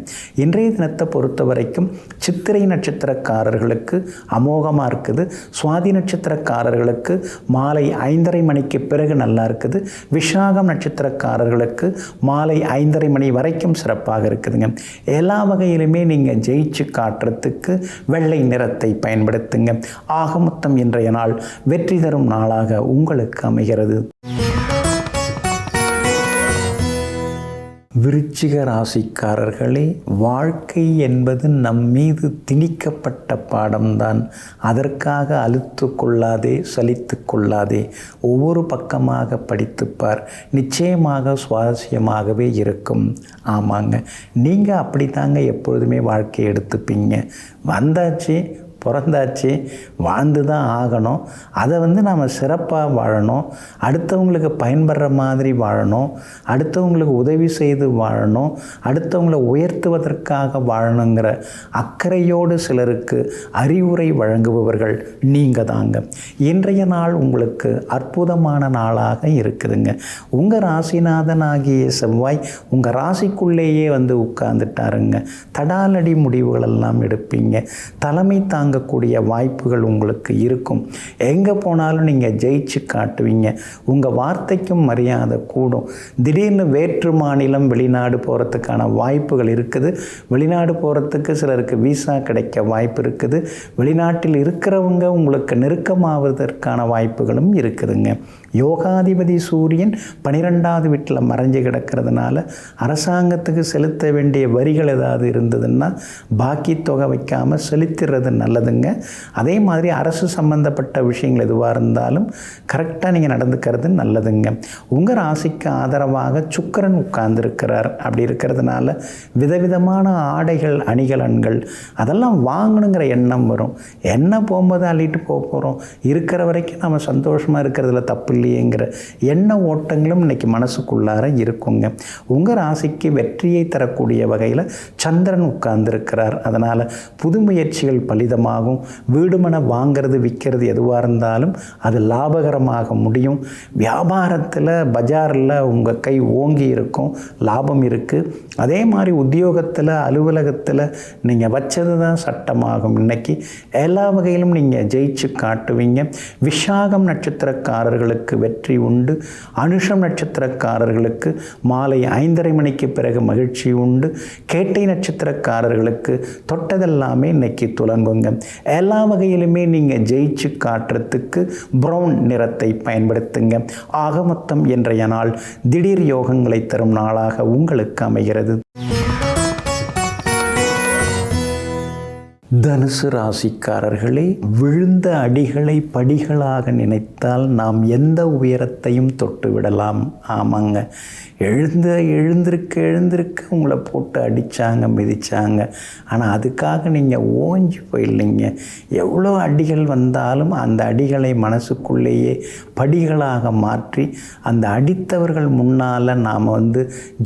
இன்றைய தினத்தை பொறுத்த வரைக்கும் சித்திரை நட்சத்திரக்காரர்களுக்கு அமோகமாக இருக்குது. சுவாதி நட்சத்திரக்காரர்களுக்கு மாலை 5:30 மணிக்கு பிறகு நல்லா இருக்குது. விசாகம் நட்சத்திரக்காரர்களுக்கு மாலை 5:30 மணி வரைக்கும் சிறப்பாக இருக்குதுங்க. எல்லா வகையிலுமே நீங்கள் ஜெயிச்சு காட்டுறதுக்கு வெள்ளை நிறத்தை பயன்படுத்துங்க. ஆக மொத்தம் இன்றைய நாள் வெற்றி தரும் நாளாக உங்களுக்கு அமைகிறது. விருச்சிக ராசிக்காரர்களே, வாழ்க்கை என்பது நம் மீது திணிக்கப்பட்ட பாடம்தான். அதற்காக அலுத்து கொள்ளாதே, சலித்து கொள்ளாதே. ஒவ்வொரு பக்கமாக படித்துப்பார். நிச்சயமாக சுவாரஸ்யமாகவே இருக்கும். ஆமாங்க, நீங்கள் அப்படி தாங்க எப்பொழுதுமே வாழ்க்கையை எடுத்துப்பீங்க. வந்தாச்சு, பிறந்தாச்சு, வாழ்ந்து தான் ஆகணும். அதை நாம் சிறப்பாக வாழணும். அடுத்தவங்களுக்கு பயன்படுற மாதிரி வாழணும். அடுத்தவங்களுக்கு உதவி செய்து வாழணும். அடுத்தவங்களை உயர்த்துவதற்காக வாழணுங்கிற அக்கறையோடு சிலருக்கு அறிவுரை வழங்குபவர்கள் நீங்கள் தாங்க. இன்றைய நாள் உங்களுக்கு அற்புதமான நாளாக இருக்குதுங்க. உங்கள் ராசிநாதனாகிய செவ்வாய் உங்கள் ராசிக்குள்ளேயே உட்கார்ந்துட்டாருங்க. தடாலடி முடிவுகளெல்லாம் எடுப்பீங்க. தலைமை தாங்க கூடிய வாய்ப்புகள் உங்களுக்கு இருக்கும். எங்கே போனாலும் நீங்கள் ஜெயிச்சு காட்டுவீங்க. உங்கள் வார்த்தைக்கும் மரியாதை கூடும். திடீர்னு வேற்று மாநிலம் வெளிநாடு போகிறதுக்கான வாய்ப்புகள் இருக்குது. வெளிநாடு போகிறதுக்கு சிலருக்கு விசா கிடைக்க வாய்ப்பு இருக்குது. வெளிநாட்டில் இருக்கிறவங்க உங்களுக்கு நெருக்கமாவதற்கான வாய்ப்புகளும் இருக்குதுங்க. யோகாதிபதி சூரியன் 12வது வீட்டில் மறைஞ்சு கிடக்கிறதுனால அரசாங்கத்துக்கு செலுத்த வேண்டிய வரிகள் ஏதாவது இருந்ததுன்னா பாக்கி தொகை வைக்காமல் செலுத்துறது நல்லதுங்க. அதே மாதிரி அரசு சம்பந்தப்பட்ட விஷயங்கள் எதுவாக இருந்தாலும் கரெக்டாக நீங்கள் நடந்துக்கிறது நல்லதுங்க. உங்கள் ராசிக்கு ஆதரவாக சுக்கிரன் உட்கார்ந்துருக்கிறார். அப்படி இருக்கிறதுனால விதவிதமான ஆடைகள், அணிகலன்கள் அதெல்லாம் வாங்கணுங்கிற எண்ணம் வரும். என்ன போகும்போது அள்ளிட்டு போகிறோம், இருக்கிற வரைக்கும் நம்ம சந்தோஷமாக இருக்கிறதுல தப்பு இல்லையேங்கிற எண்ண ஓட்டங்களும் இன்னைக்கு மனசுக்குள்ளார இருக்குங்க. உங்கள் ராசிக்கு வெற்றியை தரக்கூடிய வகையில் சந்திரன் உட்கார்ந்துருக்கிறார். அதனால் புது முயற்சிகள் பலிதமாகும். வீடுமனை வாங்கிறது, விற்கிறது எதுவாக இருந்தாலும் அது லாபகரமாக முடியும். வியாபாரத்தில், பஜாரில் உங்கள் கை ஓங்கி இருக்கும், லாபம் இருக்குது. அதே மாதிரி உத்தியோகத்தில், அலுவலகத்தில் நீங்கள் வச்சது தான் சட்டமாகும். இன்னைக்கு எல்லா வகையிலும் நீங்கள் ஜெயிச்சு காட்டுவீங்க. விசாகம் நட்சத்திரக்காரர்களுக்கு வெற்றி உண்டு. அனுஷம் நட்சத்திரக்காரர்களுக்கு மாலை 5:30 மணிக்கு பிறகு மகிழ்ச்சி உண்டு. கேட்டை நட்சத்திரக்காரர்களுக்கு தொட்டதெல்லாமே இன்னைக்கு துலங்குங்க. எல்லா வகையிலுமே நீங்கள் ஜெயிச்சு காட்டுறதுக்கு ப்ரௌன் நிறத்தை பயன்படுத்துங்க. ஆக மொத்தம் இன்றைய நாள் திடீர் யோகங்களை தரும் நாளாக உங்களுக்கு அமைகிறது. தனுசு ராசிக்காரர்களே, விழுந்த அடிகளை படிகளாக நினைத்தால் நாம் எந்த உயரத்தையும் தொட்டு விடலாம். ஆமாங்க, எழுந்திருக்க உங்களை போட்டு அடித்தாங்க, மிதித்தாங்க. ஆனால் அதுக்காக நீங்கள் ஓஞ்சி போயில்லைங்க. எவ்வளோ அடிகள் வந்தாலும் அந்த அடிகளை மனசுக்குள்ளேயே படிகளாக மாற்றி அந்த அடித்தவர்கள் முன்னால் நாம்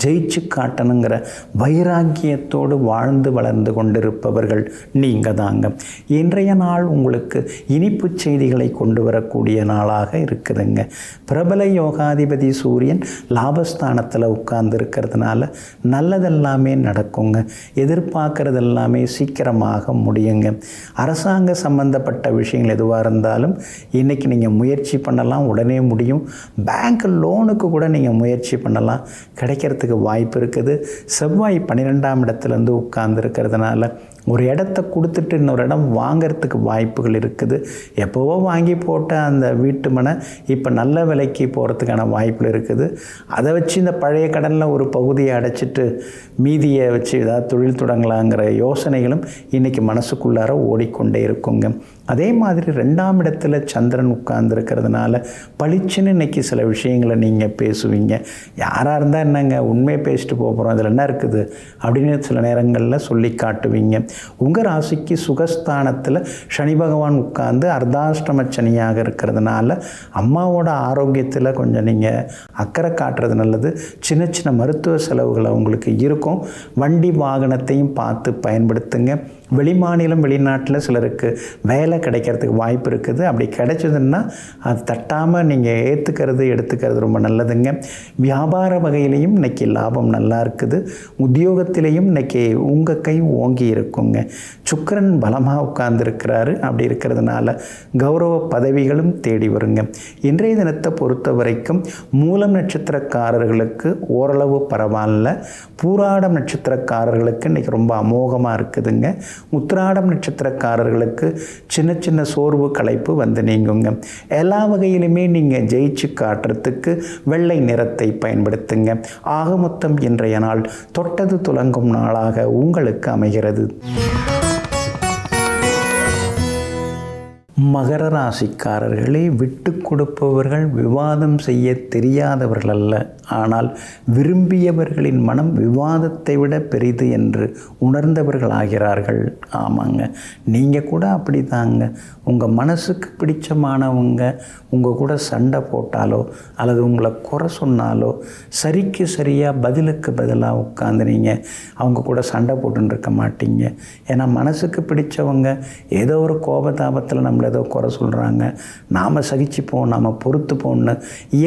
ஜெயிச்சு காட்டணுங்கிற வைராக்கியத்தோடு வாழ்ந்து வளர்ந்து கொண்டிருப்பவர்கள் நீங்கள் தாங்க. இன்றைய நாள் உங்களுக்கு இனிப்பு செய்திகளை கொண்டு வரக்கூடிய நாளாக இருக்குதுங்க. பிரபல யோகாதிபதி சூரியன் லாபஸ்தானத்தில் உட்கார்ந்து இருக்கிறதுனால நல்லதெல்லாமே நடக்குங்க. எதிர்பார்க்கறது எல்லாமே சீக்கிரமாக முடியுங்க. அரசாங்க சம்பந்தப்பட்ட விஷயங்கள் எதுவாக இருந்தாலும் இன்றைக்கி நீங்கள் முயற்சி பண்ணலாம், உடனே முடியும். பேங்க் லோனுக்கு கூட நீங்கள் முயற்சி பண்ணலாம், கிடைக்கிறதுக்கு வாய்ப்பு இருக்குது. செவ்வாய் 12ஆம் இடத்துலேருந்து உட்கார்ந்து இருக்கிறதுனால ஒரு இடத்த கொடுத்துட்டு இன்னொரு இடம் வாங்கிறதுக்கு வாய்ப்புகள் இருக்குது. எப்போவோ வாங்கி போட்ட அந்த வீட்டு மனை இப்போ நல்ல விலைக்கு போகிறதுக்கான வாய்ப்புகள் இருக்குது. அதை வச்சு இந்த பழைய கடனில் ஒரு பகுதியை அடைச்சிட்டு மீதியை வச்சு ஏதாவது தொழில் தொடங்கலாங்கிற யோசனைகளும் இன்றைக்கி மனசுக்குள்ளார ஓடிக்கொண்டே இருக்குங்க. அதே மாதிரி 2ஆம் இடத்துல சந்திரன் உட்கார்ந்துருக்கிறதுனால பளிச்சுன்னு இன்றைக்கி சில விஷயங்களை நீங்கள் பேசுவீங்க. யாராக இருந்தால் என்னங்க, உண்மையை பேசிட்டு போகிறோம், இதில் என்ன இருக்குது அப்படின்னு சில நேரங்களில் சொல்லி காட்டுவீங்க. உங்கள் ராசிக்கு சுகஸ்தானத்தில் சனி பகவான் உட்கார்ந்து அர்த்தாஷ்டம சனியாக இருக்கிறதுனால அம்மாவோட ஆரோக்கியத்தில் கொஞ்சம் நீங்கள் அக்கறை காட்டுறது நல்லது. சின்ன சின்ன மருத்துவ செலவுகளை உங்களுக்கு இருக்கும். வண்டி வாகனத்தையும் பார்த்து பயன்படுத்துங்க. வெளிமாநிலம் வெளிநாட்டில் சிலருக்கு வேலை கிடைக்கிறதுக்கு வாய்ப்பு இருக்குது. அப்படி கிடைச்சதுன்னா அது தட்டாமல் நீங்கள் ஏற்றுக்கிறது எடுத்துக்கிறது ரொம்ப நல்லதுங்க. வியாபார வகையிலையும் இன்றைக்கி லாபம் நல்லா இருக்குது. உத்தியோகத்திலையும் இன்றைக்கி உங்கள் கை ஓங்கி இருக்குங்க. சுக்கிரன் பலமாக உட்கார்ந்துருக்கிறாரு. அப்படி இருக்கிறதுனால கௌரவ பதவிகளும் தேடி வருங்க. இன்றைய தினத்தை பொறுத்த வரைக்கும் மூலம் நட்சத்திரக்காரர்களுக்கு ஓரளவு பரவாயில்ல. பூராடம் நட்சத்திரக்காரர்களுக்கு இன்றைக்கி ரொம்ப அமோகமாக இருக்குதுங்க. உத்திராடம் நட்சத்திரக்காரர்களுக்கு சின்ன சின்ன சோர்வு களைப்பு வந்து நீங்குங்க. எல்லா வகையிலுமே நீங்கள் ஜெயிச்சு காட்டுறதுக்கு வெள்ளை நிறத்தை பயன்படுத்துங்க. ஆக மொத்தம் இன்றைய நாள் தொட்டது துலங்கும் நாளாக உங்களுக்கு அமைகிறது. மகர ராசிக்காரர்களே, விட்டு கொடுப்பவர்கள் விவாதம் செய்ய தெரியாதவர்கள் அல்ல. ஆனால் விரும்பியவர்களின் மனம் விவாதத்தை விட பெரிது என்று உணர்ந்தவர்கள் ஆகிறார்கள். ஆமாங்க, நீங்கள் கூட அப்படி தாங்க. உங்கள் மனசுக்கு பிடிச்சமானவங்க உங்கள் கூட சண்டை போட்டாலோ அல்லது உங்களை குறை சொன்னாலோ சரிக்கு சரியாக பதிலுக்கு பதிலாக உட்காந்து நீங்கள் அவங்க கூட சண்டை போட்டுன்னு இருக்க மாட்டீங்க. ஏன்னா மனசுக்கு பிடிச்சவங்க ஏதோ ஒரு கோபதாபத்தில் நம்மளை ஏதோ குறை சொல்கிறாங்க, நாம் சகிச்சுப்போம், நாம் பொறுத்துப்போம்னு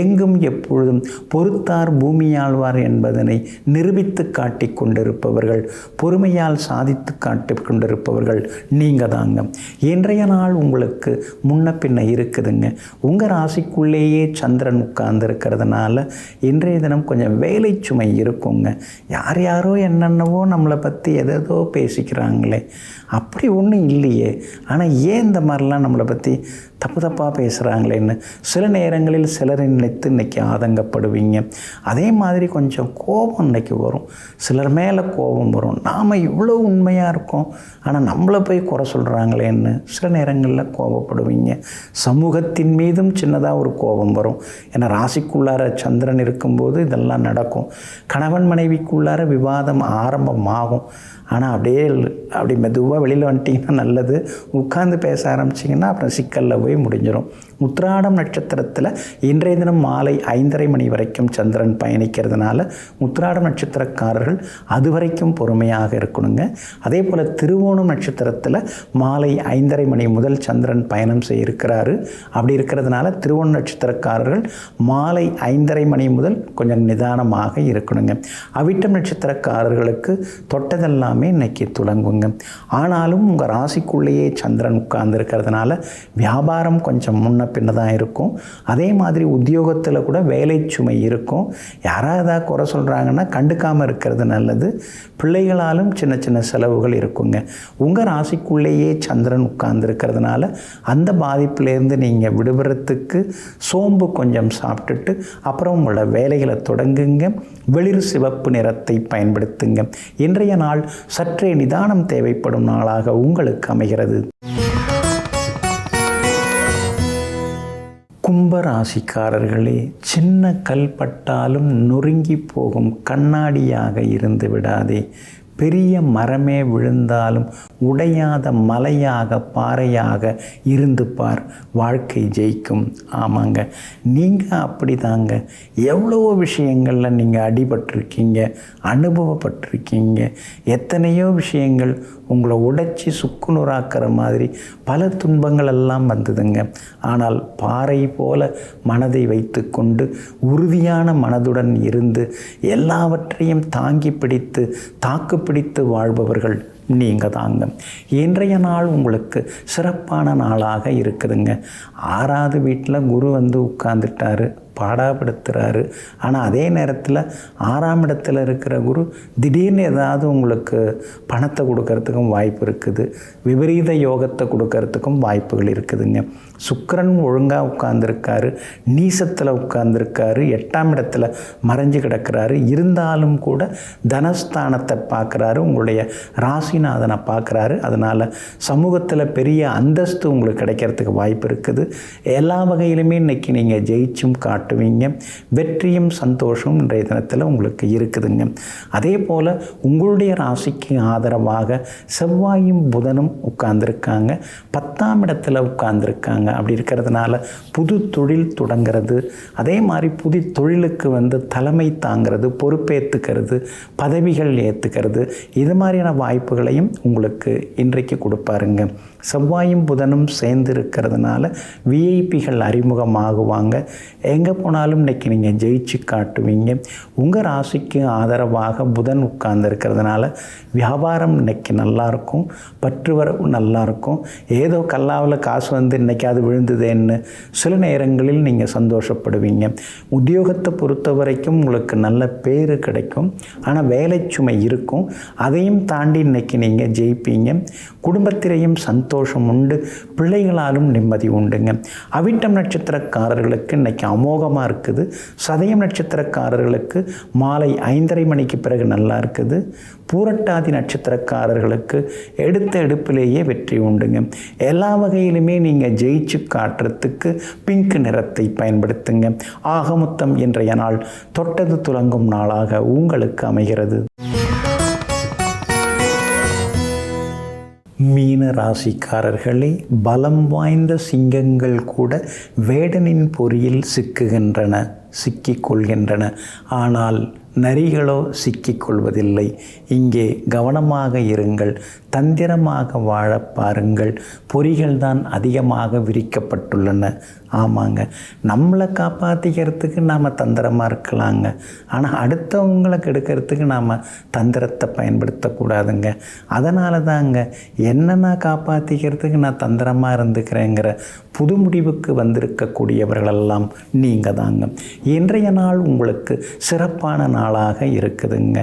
எங்கும் எப்பொழுதும் பொறுத்தார் பூமி ஆழ்வார் என்பதனை நிரூபித்து காட்டி கொண்டிருப்பவர்கள், பொறுமையால் சாதித்து காட்டி கொண்டிருப்பவர்கள் நீங்கள் தாங்க. இன்றைய நாள் உங்களுக்கு முன்ன பின்ன இருக்குதுங்க. உங்கள் ராசிக்குள்ளேயே சந்திரன் உட்கார்ந்து இருக்கிறதுனால இன்றைய தினம் கொஞ்சம் வேலை சுமை இருக்குங்க. யார் யாரோ என்னென்னவோ நம்மளை பற்றி எதோ பேசிக்கிறாங்களே, அப்படி ஒன்றும் இல்லையே. ஆனால் ஏன் இந்த மாதிரிலாம் நம்மளை பற்றி தப்பு தப்பாக பேசுகிறாங்களேன்னு சில நேரங்களில் சிலரை நினைத்து இன்றைக்கி ஆதங்கப்படுவீங்க. அதே மாதிரி கொஞ்சம் கோபம் இன்றைக்கி வரும். சிலர் மேலே கோபம் வரும். நாம் இவ்வளோ உண்மையாக இருக்கோம், ஆனால் நம்மளை போய் குறை சொல்கிறாங்களேன்னு சில நேரங்களில் கோபப்படுவீங்க. சமூகத்தின் மீதும் சின்னதாக ஒரு கோபம் வரும். ஏன்னா ராசிக்குள்ளார சந்திரன் இருக்கும்போது இதெல்லாம் நடக்கும். கணவன் மனைவிக்குள்ளார விவாதம் ஆரம்பமாகும். ஆனால் அப்படி மெதுவாக வெளியில் வந்துட்டிங்கன்னா நல்லது. உட்கார்ந்து பேச ஆரம்பிச்சிங்கன்னா அப்புறம் சிக்கலில் போய் முடிஞ்சிடும். உத்திராடம் நட்சத்திரத்தில் இன்றைய தினம் மாலை 5:30 மணி வரைக்கும் சந்திரன் பயணிக்கிறதுனால உத்திராடம் நட்சத்திரக்காரர்கள் அது வரைக்கும் பொறுமையாக இருக்கணுங்க. அதே போல் திருவோணம் நட்சத்திரத்தில் மாலை 5:30 மணி முதல் சந்திரன் பயணம் செய்ய இருக்கிறாரு. அப்படி இருக்கிறதுனால திருவோணம் நட்சத்திரக்காரர்கள் மாலை 5:30 மணி முதல் கொஞ்சம் நிதானமாக இருக்கணுங்க. அவிட்டம் நட்சத்திரக்காரர்களுக்கு தொட்டதெல்லாமே இன்னைக்கு துலங்குங்க. ஆனாலும் உங்கள் ராசிக்குள்ளேயே சந்திரன் உட்கார்ந்து இருக்கிறதுனால வியாபாரம் கொஞ்சம் முன்ன பின்ன தான் இருக்கும். அதே மாதிரி உத்தியோகத்தில் கூட வேலை சுமை இருக்கும். யாராவது குறை சொல்கிறாங்கன்னா கண்டுக்காமல் இருக்கிறது நல்லது. பிள்ளைகளாலும் சின்ன சின்ன செலவுகள் இருக்குங்க. உங்கள் ராசிக்குள்ளேயே சந்திரன் உட்கார்ந்து இருக்கிறதுனால அந்த பாதிப்பிலேருந்து நீங்கள் விடுபடுறதுக்கு சோம்பு கொஞ்சம் சாப்பிட்டுட்டு அப்புறம் உங்களோட வேலைகளை தொடங்குங்க. வெளிர் சிவப்பு நிறத்தை பயன்படுத்துங்க. இன்றைய நாள் சற்றே நிதானம் தேவைப்படும் நாளாக உங்களுக்கு அமைகிறது. கும்பராசிக்காரர்களே, சின்ன கல் பட்டாலும் நொறுங்கி போகும் கண்ணாடியாக இருந்து விடாதே. பெரிய மரமே விழுந்தாலும் உடையாத மலையாக பாறையாக இருந்து பார், வாழ்க்கை ஜெயிக்கும். ஆமாங்க, நீங்கள் அப்படி தாங்க. எவ்வளோ விஷயங்களில் நீங்கள் அடிபட்டிருக்கீங்க, அனுபவப்பட்டிருக்கீங்க. எத்தனையோ விஷயங்கள் உங்களை உடைச்சி சுக்குநூறாக்கிற மாதிரி பல துன்பங்கள் எல்லாம் வந்ததுங்க. ஆனால் பாறை போல மனதை வைத்து கொண்டு உறுதியான மனதுடன் இருந்து எல்லாவற்றையும் தாங்கி பிடித்து தாக்கு பிடித்து வாழ்பவர்கள் நீங்கள் தாங்க. இன்றைய நாள் உங்களுக்கு சிறப்பான நாளாக இருக்குதுங்க. 6வது வீட்டில் குரு வந்து உட்கார்ந்துட்டாரு, பாடாப்படுத்துகிறாரு. ஆனால் அதே நேரத்தில் 6ஆம் இடத்துல இருக்கிற குரு திடீர்னு ஏதாவது உங்களுக்கு பணத்தை கொடுக்கறதுக்கும் வாய்ப்பு இருக்குது. விபரீத யோகத்தை கொடுக்கறதுக்கும் வாய்ப்புகள் இருக்குதுங்க. சுக்கிரன் ஒழுங்காக உட்கார்ந்துருக்காரு, நீசத்தில் உட்கார்ந்துருக்காரு, 8ஆம் இடத்துல மறைஞ்சு கிடக்கிறாரு. இருந்தாலும் கூட தனஸ்தானத்தை பார்க்குறாரு, உங்களுடைய ராசிநாதனை பார்க்குறாரு. அதனால் சமூகத்தில் பெரிய அந்தஸ்து உங்களுக்கு கிடைக்கிறதுக்கு வாய்ப்பு இருக்குது. எல்லா வகையிலுமே இன்றைக்கி நீங்கள் ஜெயிச்சும் காட்ட காட்டுவீங்க. வெற்றியும் சந்தோஷமும் இன்றைய தினத்தில் உங்களுக்கு இருக்குதுங்க. அதே போல் உங்களுடைய ராசிக்கு ஆதரவாக செவ்வாயும் புதனும் உட்கார்ந்துருக்காங்க, 10ஆம் இடத்துல உட்கார்ந்துருக்காங்க. அப்படி இருக்கிறதுனால புது தொழில் தொடங்கிறது, அதே மாதிரி புது தொழிலுக்கு தலைமை தாங்கிறது, பொறுப்பேற்றுக்கிறது, பதவிகள் ஏற்றுக்கிறது, இது மாதிரியான வாய்ப்புகளையும் உங்களுக்கு இன்றைக்கு கொடுப்பாருங்க. செவ்வாயும் புதனும் சேர்ந்து இருக்கிறதுனால விஐபிகள் அறிமுகமாகுவாங்க. எங்கே போனாலும் இன்றைக்கி நீங்கள் ஜெயிச்சு காட்டுவீங்க. உங்கள் ராசிக்கு ஆதரவாக புதன் உட்கார்ந்து இருக்கிறதுனால வியாபாரம் இன்றைக்கி நல்லாயிருக்கும், பற்றுவரவு நல்லாயிருக்கும். ஏதோ கல்லாவில் காசு இன்றைக்கி அது விழுந்ததேன்னு சில நேரங்களில் நீங்கள் சந்தோஷப்படுவீங்க. உத்தியோகத்தை பொறுத்த வரைக்கும் உங்களுக்கு நல்ல பேர் கிடைக்கும், ஆனால் வேலை சுமை இருக்கும். அதையும் தாண்டி இன்றைக்கி நீங்கள் ஜெயிப்பீங்க. குடும்பத்திலேயும் சந்தோஷம் உண்டு, பிள்ளைகளாலும் நிம்மதி உண்டுங்க. அவிட்டம் நட்சத்திரக்காரர்களுக்கு இன்றைக்கி அமோகமாக இருக்குது. சதயம் நட்சத்திரக்காரர்களுக்கு மாலை 5:30 மணிக்கு பிறகு நல்லா இருக்குது. பூரட்டாதி நட்சத்திரக்காரர்களுக்கு எடுத்த எடுப்பிலேயே வெற்றி உண்டுங்க. எல்லா வகையிலுமே நீங்கள் ஜெயிச்சு காட்டுறதுக்கு பிங்க் நிறத்தை பயன்படுத்துங்க. ஆகமொத்தம் இன்றைய நாள் தொட்டது துலங்கும் நாளாக உங்களுக்கு அமைகிறது. மீன ராசிக்காரர்களே, பலம் வாய்ந்த சிங்கங்கள் கூட வேடனின் பொறியில் சிக்கிக்கொள்கின்றன. ஆனால் நரிகளோ சிக்கிக்கொள்வதில்லை. இங்கே கவனமாக இருங்கள், தந்திரமாக வாழ பாருங்கள். பொறிகள் தான் அதிகமாக விரிக்கப்பட்டுள்ளன. ஆமாங்க, நம்மளை காப்பாற்றிக்கிறதுக்கு நாம் தந்திரமாக இருக்கலாங்க, ஆனால் அடுத்தவங்களை கெடுக்கிறதுக்கு நாம் தந்திரத்தை பயன்படுத்தக்கூடாதுங்க. அதனால தாங்க என்னென்ன காப்பாற்றிக்கிறதுக்கு நான் தந்திரமாக இருந்துக்கிறேங்கிற புது முடிவுக்கு வந்திருக்கக்கூடியவர்களெல்லாம் நீங்கள் தாங்க. இன்றைய நாள் உங்களுக்கு சிறப்பான நாளாக இருக்குதுங்க.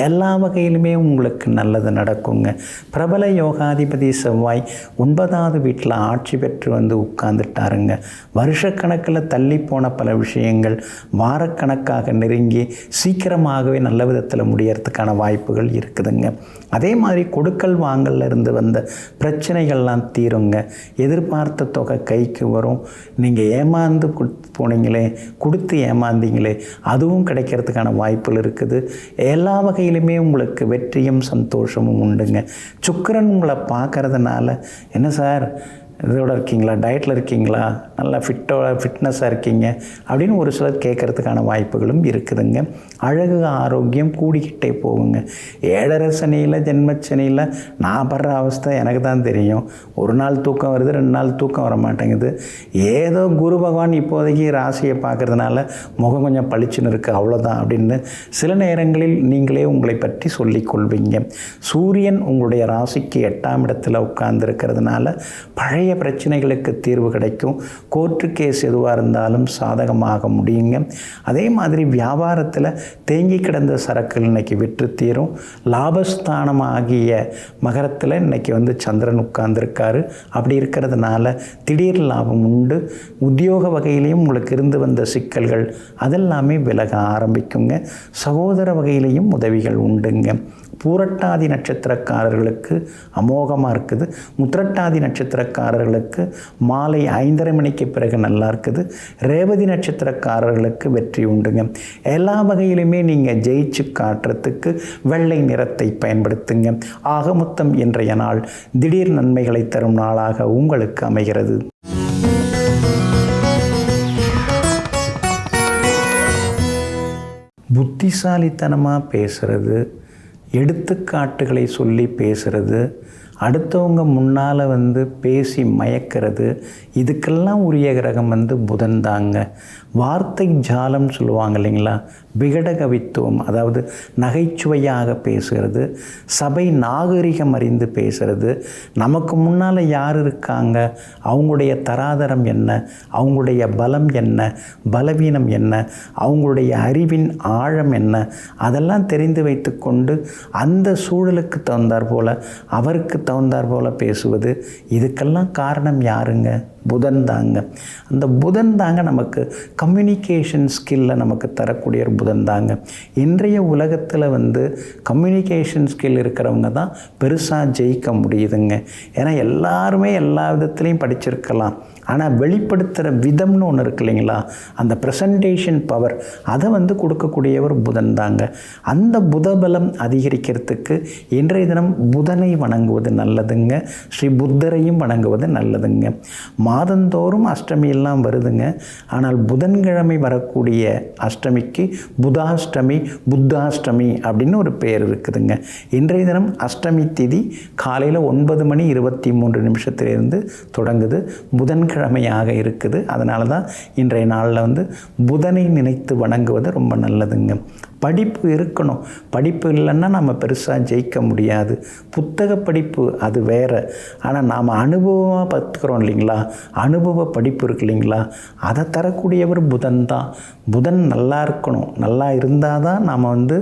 எல்லா வகையிலுமே உங்களுக்கு நல்லது நடக்குங்க. பிரபல யோகாதிபதி செவ்வாய் 9வது வீட்டில் ஆட்சி பெற்று உட்கார்ந்துட்டாருங்க. வருஷக்கணக்கில் தள்ளி போன பல விஷயங்கள் வாரக்கணக்காக நெருங்கி சீக்கிரமாகவே நல்ல விதத்தில் முடியறதுக்கான வாய்ப்புகள் இருக்குதுங்க. அதே மாதிரி கொடுக்கல் வாங்கல்ல இருந்து வந்த பிரச்சனைகள்லாம் தீருங்க. எதிர்பார்த்த தொகை கைக்கு வரும். நீங்கள் ஏமாந்து போனீங்களே, கொடுத்து ஏமாந்தீங்களே, அதுவும் கிடைக்கிறதுக்கான வாய்ப்புகள் இருக்குது. எல்லா வகையிலுமே உங்களுக்கு வெற்றியும் சந்தோஷமும் உண்டுங்க. சுக்கிரன் உங்களை பார்க்கறதுனால, என்ன சார் இதோட இருக்கீங்களா, டயட்டில் இருக்கீங்களா, நல்லா ஃபிட்னஸாக இருக்கீங்க அப்படின்னு ஒரு சிலர் கேட்குறதுக்கான வாய்ப்புகளும் இருக்குதுங்க. அழகு ஆரோக்கியம் கூடிக்கிட்டே போகுங்க. 7.5 சனியில் ஜென்மச்சனியில் நான் படுற அவஸ்தை எனக்கு தான் தெரியும். ஒரு நாள் தூக்கம் வருது, 2 நாள் தூக்கம் வர மாட்டேங்குது. ஏதோ குரு பகவான் இப்போதைக்கு ராசியை பார்க்குறதுனால முகம் கொஞ்சம் பளிச்சுன்னு இருக்குது, அவ்வளோதான் அப்படின்னு சில நேரங்களில் நீங்களே உங்களை பற்றி சொல்லிக்கொள்வீங்க. சூரியன் உங்களுடைய ராசிக்கு 8ஆம் இடத்துல உட்கார்ந்துருக்கிறதுனால பழைய பிரச்சனைகளுக்கு தீர்வு கிடைக்கும். கோர்ட்டு கேஸ் எதுவாக இருந்தாலும் சாதகமாக முடியுங்க. அதே மாதிரி வியாபாரத்தில் தேங்கி கிடந்த சரக்குகள் இன்றைக்கி விற்று தீரும். லாபஸ்தானமாகிய மகரத்தில் இன்றைக்கி சந்திரன் உட்கார்ந்துருக்காரு. அப்படி இருக்கிறதுனால திடீர் லாபம் உண்டு. உத்தியோக வகையிலையும் உங்களுக்கு இருந்து வந்த சிக்கல்கள் அதெல்லாமே விலக ஆரம்பிக்குங்க. சகோதர வகையிலையும் உதவிகள் உண்டுங்க. பூரட்டாதி நட்சத்திரக்காரர்களுக்கு அமோகமாக இருக்குது. முத்திரட்டாதி நட்சத்திரக்காரர்களுக்கு மாலை 5:30 மணிக்கு பிறகு நல்லா இருக்குது. ரேவதி நட்சத்திரக்காரர்களுக்கு வெற்றி உண்டுங்க. எல்லா வகையிலுமே நீங்கள் ஜெயிச்சு காட்டுறதுக்கு வெள்ளை நிறத்தை பயன்படுத்துங்க. ஆக மொத்தம் இன்றைய நாள் திடீர் நன்மைகளை தரும் நாளாக உங்களுக்கு அமைகிறது. புத்திசாலித்தனமாக பேசுகிறது, எடுத்துக்காட்டுகளை சொல்லி பேசுகிறது, அடுத்தவங்க முன்னால் பேசி மயக்கிறது, இதுக்கெல்லாம் உரிய கிரகம் புதன் தாங்க. வார்த்தை ஜாலம் சொல்லுவாங்க இல்லைங்களா, விகட கவித்துவம், அதாவது நகைச்சுவையாக பேசுகிறது, சபை நாகரிகம் அறிந்து பேசுகிறது, நமக்கு முன்னால் யார் இருக்காங்க, அவங்களுடைய தராதரம் என்ன, அவங்களுடைய பலம் என்ன, பலவீனம் என்ன, அவங்களுடைய அறிவின் ஆழம் என்ன, அதெல்லாம் தெரிந்து வைத்து கொண்டு அந்த சூழலுக்கு தகுந்தாற் போல் அவருக்கு தகுந்தாற் போல் பேசுவது, இதுக்கெல்லாம் காரணம் யாருங்க? புதன் தாங்க. அந்த புதன் தாங்க நமக்கு கம்யூனிகேஷன் ஸ்கில்லை நமக்கு தரக்கூடிய ஒரு புதன் தாங்க. இன்றைய உலகத்தில் கம்யூனிகேஷன் ஸ்கில் இருக்கிறவங்க தான் பெருசாக ஜெயிக்க முடியுதுங்க. ஏன்னா எல்லாருமே எல்லா விதத்துலேயும் படிச்சிருக்கலாம், ஆனால் வெளிப்படுத்துகிற விதம்னு ஒன்று இருக்கு இல்லைங்களா, அந்த ப்ரெசன்டேஷன் பவர் அதை வந்து கொடுக்கக்கூடியவர் புதன் தாங்க. அந்த புதபலம் அதிகரிக்கிறதுக்கு இன்றைய தினம் புதனை வணங்குவது நல்லதுங்க. ஸ்ரீ புத்தரையும் வணங்குவது நல்லதுங்க. மாதந்தோறும் அஷ்டமியெல்லாம் வருதுங்க. ஆனால் புதன்கிழமை வரக்கூடிய அஷ்டமிக்கு புதாஷ்டமி, புத்தாஷ்டமி அப்படின்னு ஒரு பேர் இருக்குதுங்க. இன்றைய தினம் அஷ்டமி திதி காலையில் 9:23 தொடங்குது. புதன்கிழமையாக இருக்குது. அதனால தான் இன்றைய நாளில் வந்து புதனை நினைத்து வணங்குவது ரொம்ப நல்லதுங்க. படிப்பு இருக்கணும். படிப்பு இல்லைன்னா நம்ம பெருசாக ஜெயிக்க முடியாது. புத்தக படிப்பு அது வேறு. ஆனால் நாம் அனுபவமாக பார்த்துக்கிறோம் இல்லைங்களா, அனுபவ படிப்பு இருக்கு இல்லைங்களா, அதை தரக்கூடியவர் புதன் தான். புதன் நல்லா இருக்கணும். நல்லா இருந்தால் தான் நாம் வந்து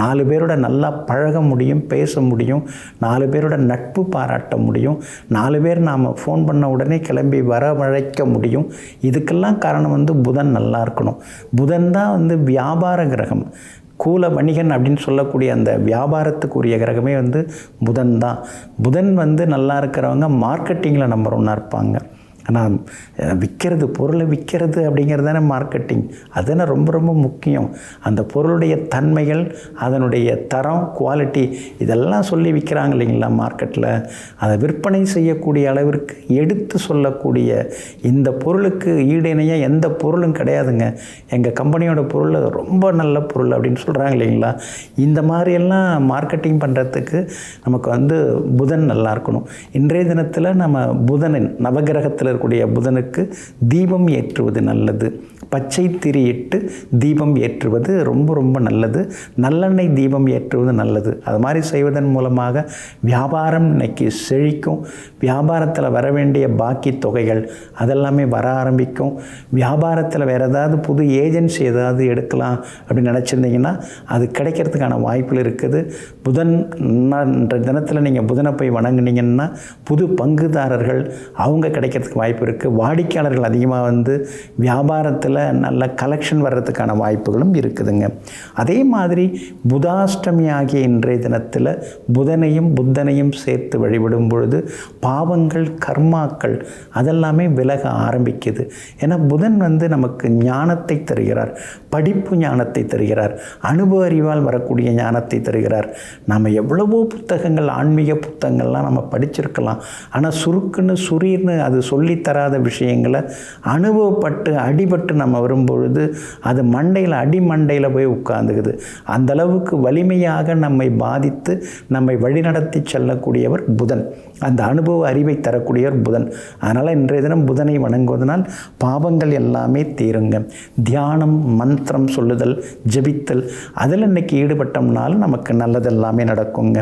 4 பேரோட நல்லா பழக முடியும், பேச முடியும், 4 பேரோட நட்பு பாராட்ட முடியும், 4 பேர் நாம் ஃபோன் பண்ண உடனே கிளம்பி வரவழைக்க முடியும். இதுக்கெல்லாம் காரணம் வந்து புதன் நல்லா இருக்கணும். புதன் தான் வந்து வியாபார கிரகம். கூல வணிகன் அப்படின்னு சொல்லக்கூடிய அந்த வியாபாரத்துக்குரிய கிரகமே வந்து புதன் தான். புதன் வந்து நல்லா இருக்கிறவங்க மார்க்கெட்டிங்கில் நம்பர் 1 இருப்பாங்க. ஆனால் விற்கிறது, பொருளை விற்கிறது அப்படிங்கிறது தானே மார்க்கெட்டிங். அதுதானே ரொம்ப ரொம்ப முக்கியம். அந்த பொருளுடைய தன்மைகள், அதனுடைய தரம், குவாலிட்டி இதெல்லாம் சொல்லி விற்கிறாங்க இல்லைங்களா மார்க்கெட்டில். அதை விற்பனை செய்யக்கூடிய அளவிற்கு எடுத்து சொல்லக்கூடிய இந்த பொருளுக்கு ஈடு இணையாக எந்த பொருளும் கிடையாதுங்க. எங்கள் கம்பெனியோட பொருள் ரொம்ப நல்ல பொருள் அப்படின்னு சொல்கிறாங்க இல்லைங்களா. இந்த மாதிரியெல்லாம் மார்க்கெட்டிங் பண்ணுறதுக்கு நமக்கு வந்து புதன் நல்லா இருக்கணும். இன்றைய தினத்தில் நம்ம புதனின் நவகிரகத்தில் கூடிய புதனுக்கு தீபம் ஏற்றுவது நல்லது. பச்சை திரியிட்டு தீபம் ஏற்றுவது ரொம்ப ரொம்ப நல்லது. நல்லெண்ணெய் தீபம் ஏற்றுவது நல்லது. அது மாதிரி செய்வதன் மூலமாக வியாபாரம் இன்னைக்கு செழிக்கும். வியாபாரத்தில் வர வேண்டிய பாக்கி தொகைகள் அதெல்லாமே வர ஆரம்பிக்கும். வியாபாரத்தில் வேறு ஏதாவது புது ஏஜென்சி ஏதாவது எடுக்கலாம் அப்படின்னு நினச்சிருந்தீங்கன்னா அது கிடைக்கிறதுக்கான வாய்ப்புகள் இருக்குது. புதன் தினத்தில் நீங்கள் புதனை போய் வணங்குனீங்கன்னா புது பங்குதாரர்கள் அவங்க கிடைக்கிறதுக்கு வாய்ப்பு இருக்குது. வாடிக்கையாளர்கள் அதிகமாக வந்து வியாபாரத்தில் நல்ல கலெக்ஷன் வர்றதுக்கான வாய்ப்புகளும் இருக்குதுங்க. அதே மாதிரி புதாஷ்டமி ஆகிய இன்றைய தினத்தில் புதனையும் புத்தனையும் சேர்த்து வழிபடும் பொழுது பாவங்கள், கர்மாக்கள் அதெல்லாமே விலக ஆரம்பிக்குது. ஏன்னா புதன் வந்து நமக்கு ஞானத்தை தருகிறார், படிப்பு ஞானத்தை தருகிறார், அனுபவ அறிவால் வரக்கூடிய ஞானத்தை தருகிறார். நாம் எவ்வளவோ புத்தகங்கள், ஆன்மீக புத்தகங்கள்லாம் நம்ம படிச்சிருக்கலாம். ஆனால் சுருக்குன்னு சுரீர்னு அது சொல்லித்தராத விஷயங்களை அனுபவப்பட்டு அடிபட்டு நம்ம வரும்பொழுது அது மண்டையில் அடிமண்டையில் போய் உட்கார்ந்துக்குது. அந்த அளவுக்கு வலிமையாக நம்மை பாதித்து நம்மை வழிநடத்தி செல்லக்கூடியவர் புதன். அந்த அனுபவ அறிவை தரக்கூடியவர் புதன். அதனால் இன்றைய தினம் புதனை வணங்குவதனால் பாவங்கள் எல்லாமே தீருங்க. தியானம், மந்திரம் சொல்லுதல், ஜபித்தல் அதில் இன்னைக்கு ஈடுபட்டோம்னாலும் நமக்கு நல்லதெல்லாமே நடக்குங்க.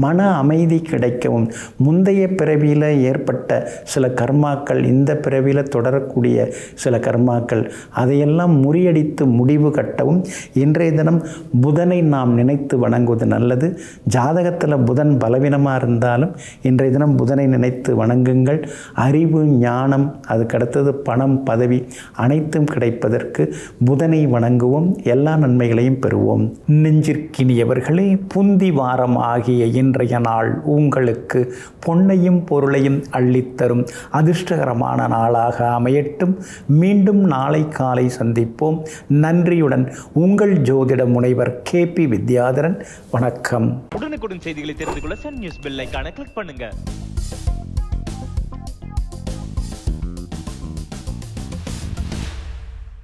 மன அமைதி கிடைக்கவும் முந்தைய பிறவியில் ஏற்பட்ட சில கர்மாக்கள், இந்த பிறவியில் தொடரக்கூடிய சில கர்மாக்கள் அதையெல்லாம் முறியடித்து முடிவு கட்டவும் இன்றைய தினம் புதனை நாம் நினைத்து வணங்குவது நல்லது. ஜாதகத்தில் புதன் பலவீனமாக இருந்தாலும் இன்றைய தினம் புதனை நினைத்து வணங்குங்கள். அறிவு, ஞானம், அதுக்கடுத்தது பணம், பதவி அனைத்தும் கிடைப்பதற்கு புதனை வணங்குவோம். எல்லா நன்மைகளையும் பெறுவோம். நெஞ்சிற்கினியவர்களே, புந்தி வாரம் ஆகிய இன்றைய நாள் உங்களுக்கு பொன்னையும் பொருளையும் அள்ளித்தரும் அதிர்ஷ்டகரமான நாளாக அமையட்டும். மீண்டும் நாளை காலை சந்திப்போம். நன்றியுடன் உங்கள் ஜோதிட முனைவர் KP வித்யாதரன். வணக்கம். உடனுக்குடன் செய்திகளை தெரிந்து கொள்ள சன் நியூஸ் பெல் ஐகானை கிளிக் பண்ணுங்க.